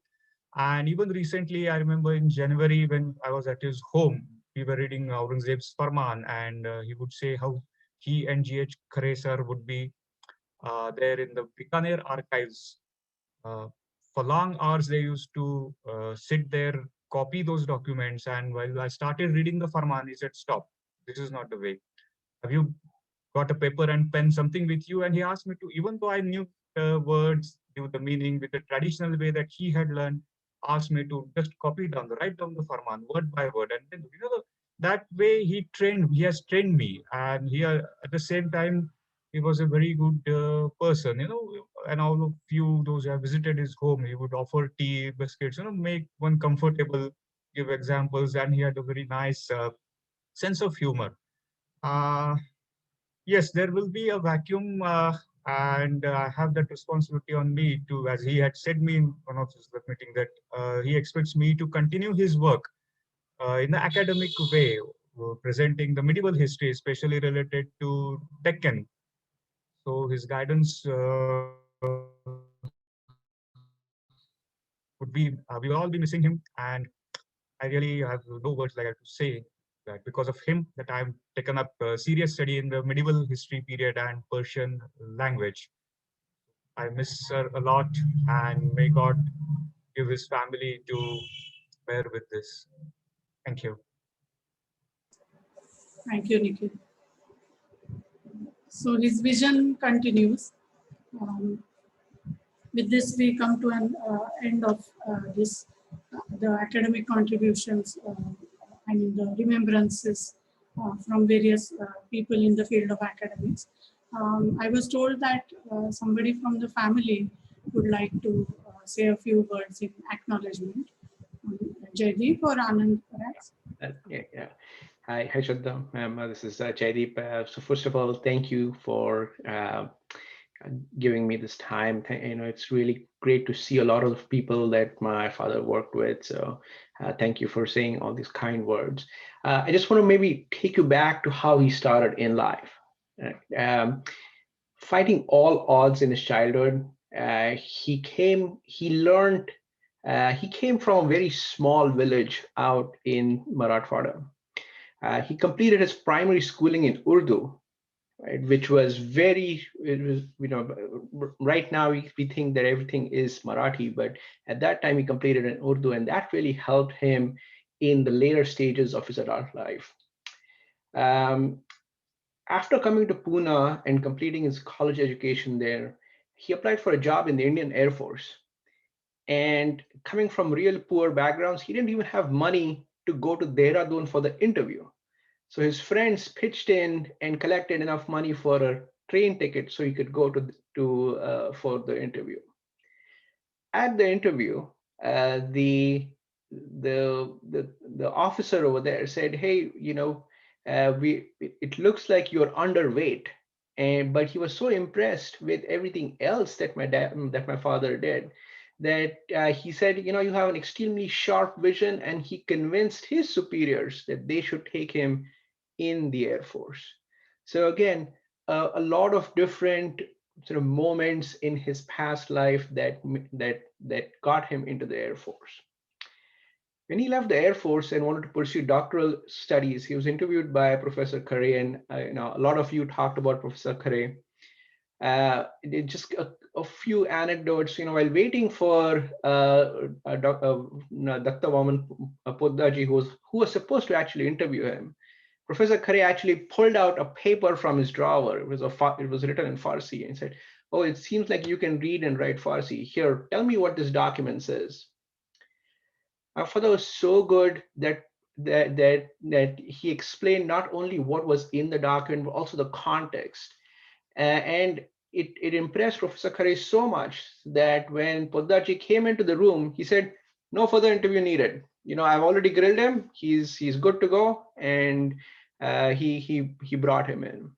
And even recently, I remember in January when I was at his home, we were reading Aurangzeb's Farman, and he would say how he and G.H. Khare sir would be there in the Bikaner archives. For long hours, they used to sit there, copy those documents. And while I started reading the Farman, he said, stop, this is not the way. Have you got a paper and pen, something with you? And he asked me to, even though I knew the words, knew the meaning with the traditional way that he had learned, asked me to just copy down, write down the Farman word by word. And then, that way he has trained me. And he, at the same time, he was a very good person, and all of you, those who have visited his home, he would offer tea, biscuits, make one comfortable, give examples, and he had a very nice sense of humor. Yes, there will be a vacuum, and I have that responsibility on me to, as he had said me in one of his meeting, that he expects me to continue his work in the academic way, presenting the medieval history, especially related to Deccan. So his guidance would be, we will all be missing him. And I really have no words like I have to say that because of him that I've taken up serious study in the medieval history period and Persian language. I miss sir a lot, and may God give his family to bear with this. Thank you. Thank you, Nikhil. So his vision continues. With this, we come to an end of the academic contributions, the remembrances from various people in the field of academics. I was told that somebody from the family would like to say a few words in acknowledgement. Jaideep or Anand, perhaps? Yeah. Hi, Shraddha. This is Jaideep. So first of all, thank you for giving me this time. It's really great to see a lot of people that my father worked with. So thank you for saying all these kind words. I just want to maybe take you back to how he started in life. Fighting all odds in his childhood, he came from a very small village out in Marathwada. He completed his primary schooling in Urdu, right? Which was very, it was, right now we think that everything is Marathi, but at that time he completed in Urdu, and that really helped him in the later stages of his adult life. After coming to Pune and completing his college education there, he applied for a job in the Indian Air Force. And coming from real poor backgrounds, he didn't even have money to go to Dehradun for the interview. So his friends pitched in and collected enough money for a train ticket so he could go for the interview. At the interview, the officer over there said, "Hey, it looks like you're underweight." But he was so impressed with everything else that my father did, that he said, "You have an extremely sharp vision," and he convinced his superiors that they should take him in the Air Force. So again, a lot of different sort of moments in his past life that got him into the Air Force. When he left the Air Force and wanted to pursue doctoral studies, he was interviewed by Professor Khare, and a lot of you talked about Professor Khare. Just a few anecdotes. While waiting for Datta Vaman Poddaji, who was supposed to actually interview him, Professor Khare actually pulled out a paper from his drawer. It was written in Farsi, and said, "Oh, it seems like you can read and write Farsi. Here, tell me what this document says." My father was so good that he explained not only what was in the document, but also the context. And it impressed Professor Khare so much that when Poddaji came into the room, he said, "No further interview needed. I've already grilled him. He's good to go." And he brought him in.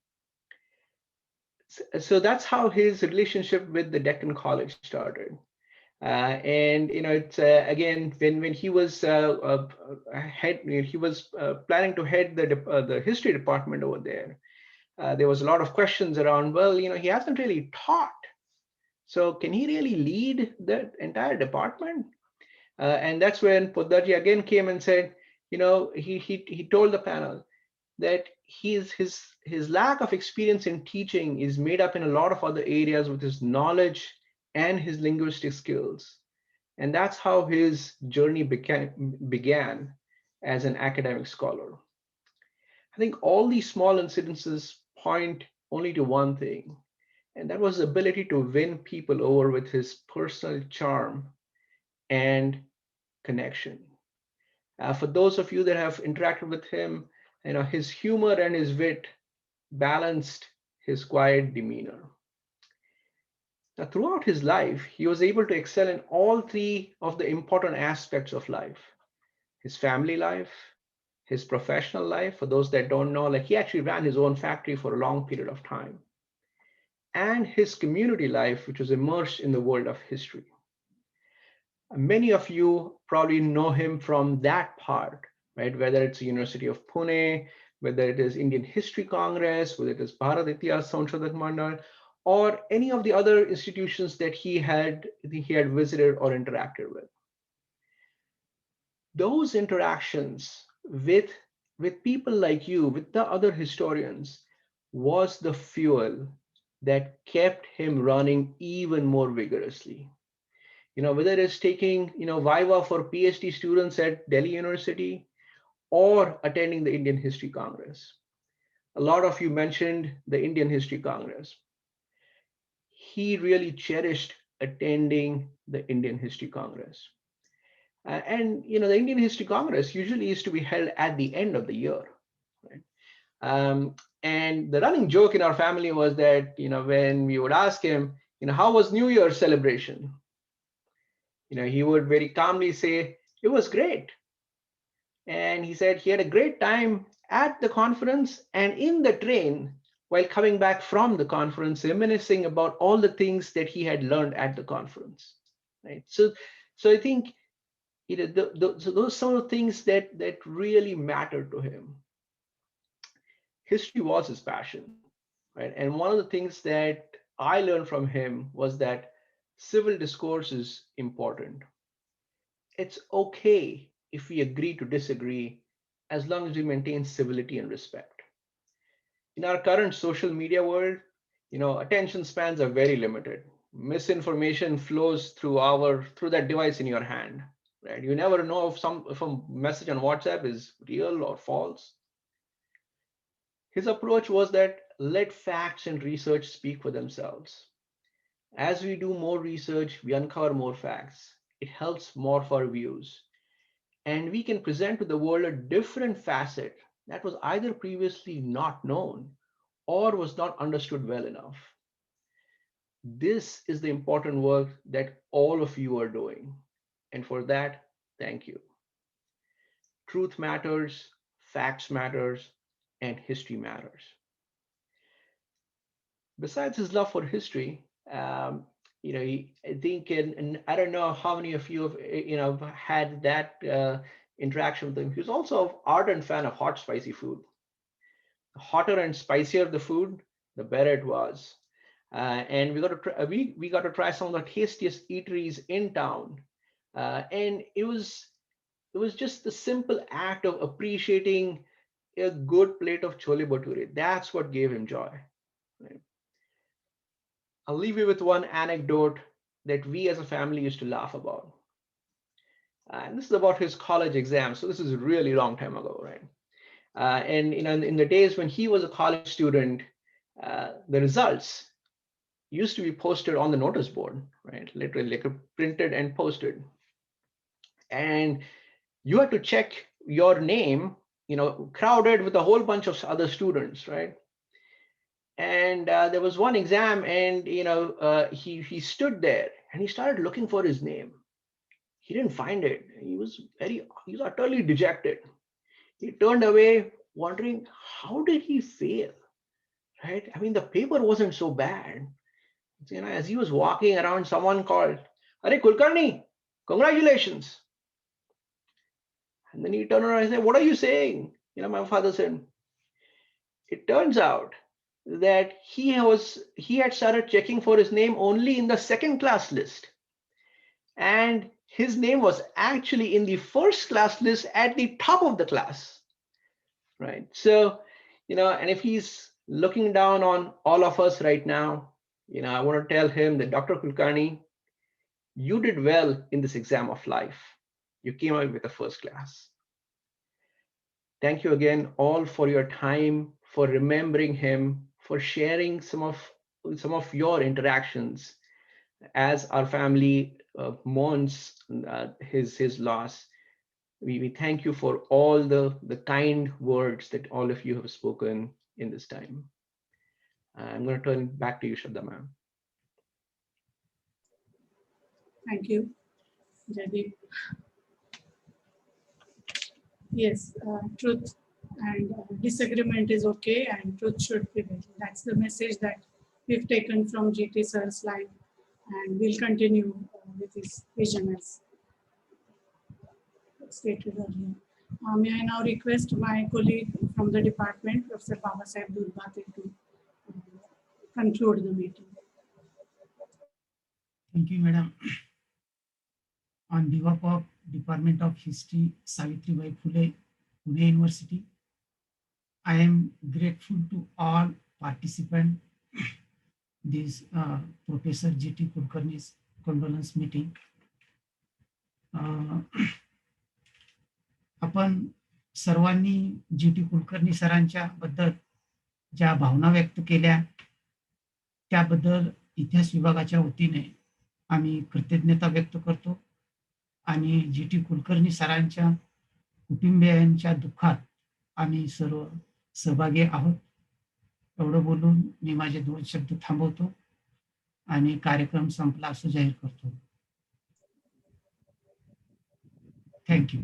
So that's how his relationship with the Deccan College started. And it's again, when he was planning to head the history department over there. There was a lot of questions around, well, he hasn't really taught. So can he really lead the entire department? And that's when Poddaji again came and said, he told the panel that his lack of experience in teaching is made up in a lot of other areas with his knowledge and his linguistic skills. And that's how his journey began as an academic scholar. I think all these small incidences point only to one thing, and that was the ability to win people over with his personal charm and connection. For those of you that have interacted with him, his humor and his wit balanced his quiet demeanor. Now, throughout his life, he was able to excel in all three of the important aspects of life: his family life, his professional life. For those that don't know, he actually ran his own factory for a long period of time, and his community life, which was immersed in the world of history. Many of you probably know him from that part, right? Whether it's the University of Pune, whether it is Indian History Congress, whether it is Bharat Itihas Sanshodak Mandal, or any of the other institutions that he had visited or interacted with. Those interactions with people like you, with the other historians, was the fuel that kept him running even more vigorously. Whether it's taking, Viva for PhD students at Delhi University or attending the Indian History Congress. A lot of you mentioned the Indian History Congress. He really cherished attending the Indian History Congress. And the Indian History Congress usually used to be held at the end of the year. Right? And the running joke in our family was that, when we would ask him, how was New Year's celebration? He would very calmly say, it was great. And he said he had a great time at the conference and in the train while coming back from the conference, reminiscing about all the things that he had learned at the conference. Right? So I think so those are some of the things that really mattered to him. History was his passion, right? And one of the things that I learned from him was that civil discourse is important. It's okay if we agree to disagree, as long as we maintain civility and respect. In our current social media world, attention spans are very limited. Misinformation flows through that device in your hand, right? You never know if a message on WhatsApp is real or false. His approach was that let facts and research speak for themselves. As we do more research, we uncover more facts. It helps morph our views. And we can present to the world a different facet that was either previously not known or was not understood well enough. This is the important work that all of you are doing. And for that, thank you. Truth matters, facts matters, and history matters. Besides his love for history, I think, and I don't know how many of you have, had that interaction with him. He was also an ardent fan of hot, spicy food. The hotter and spicier the food, the better it was. And we got to try some of the tastiest eateries in town, and it was just the simple act of appreciating a good plate of chole bhature. That's what gave him joy. Right? I'll leave you with one anecdote that we as a family used to laugh about. And this is about his college exam. So this is a really long time ago, right? And in the days when he was a college student, the results used to be posted on the notice board, right? Literally like printed and posted. And you had to check your name, crowded with a whole bunch of other students, right? And there was one exam, and he stood there and he started looking for his name. He didn't find it. He was utterly dejected. He turned away, wondering how did he fail, right? I mean, the paper wasn't so bad. As he was walking around, someone called, "Are Kulkarni, congratulations!" And then he turned around and said, "What are you saying?" My father said, it turns out that he had started checking for his name only in the second class list, and his name was actually in the first class list at the top of the class, right? So, and if he's looking down on all of us right now, I want to tell him that Dr. Kulkarni, you did well in this exam of life. You came out with a first class. Thank you again all for your time, for remembering him, for sharing some of your interactions as our family mourns his loss. We thank you for all the kind words that all of you have spoken in this time. I'm going to turn it back to you, Shraddha ma'am. Thank you, Jaideep. Yes, truth and disagreement is okay, and truth should prevail. That's the message that we've taken from GT sir's life, and we'll continue with his vision as stated earlier. May I now request my colleague from the department, Professor Babasaheb Durbate, to conclude the meeting. Thank you, Madam. On behalf of Department of History, Savitribai Phule, Pune University, I am grateful to all participants this Professor G.T. Kulkarni's condolence meeting. आपण सर्वांनी GT. Kulkarni सरांच्या बद्दल ज्या भावना व्यक्त केल्या त्याबद्दल इतिहास विभागाच्या वतीने आम्ही कृतज्ञता व्यक्त करतो आणि जी.टी. कुलकर्णी सरांच्या कुटुंबियांच्या दुःखात आम्ही सर्व सहभागी आहोत. एवढं बोलून मी माझे 2 शब्द थांबवतो आणि कार्यक्रम संपला असं जाहीर करतो. Thank you.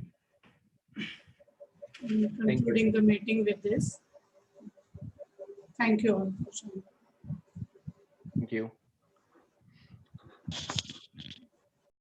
Concluding the meeting with this. Thank you all for joining. Thank you.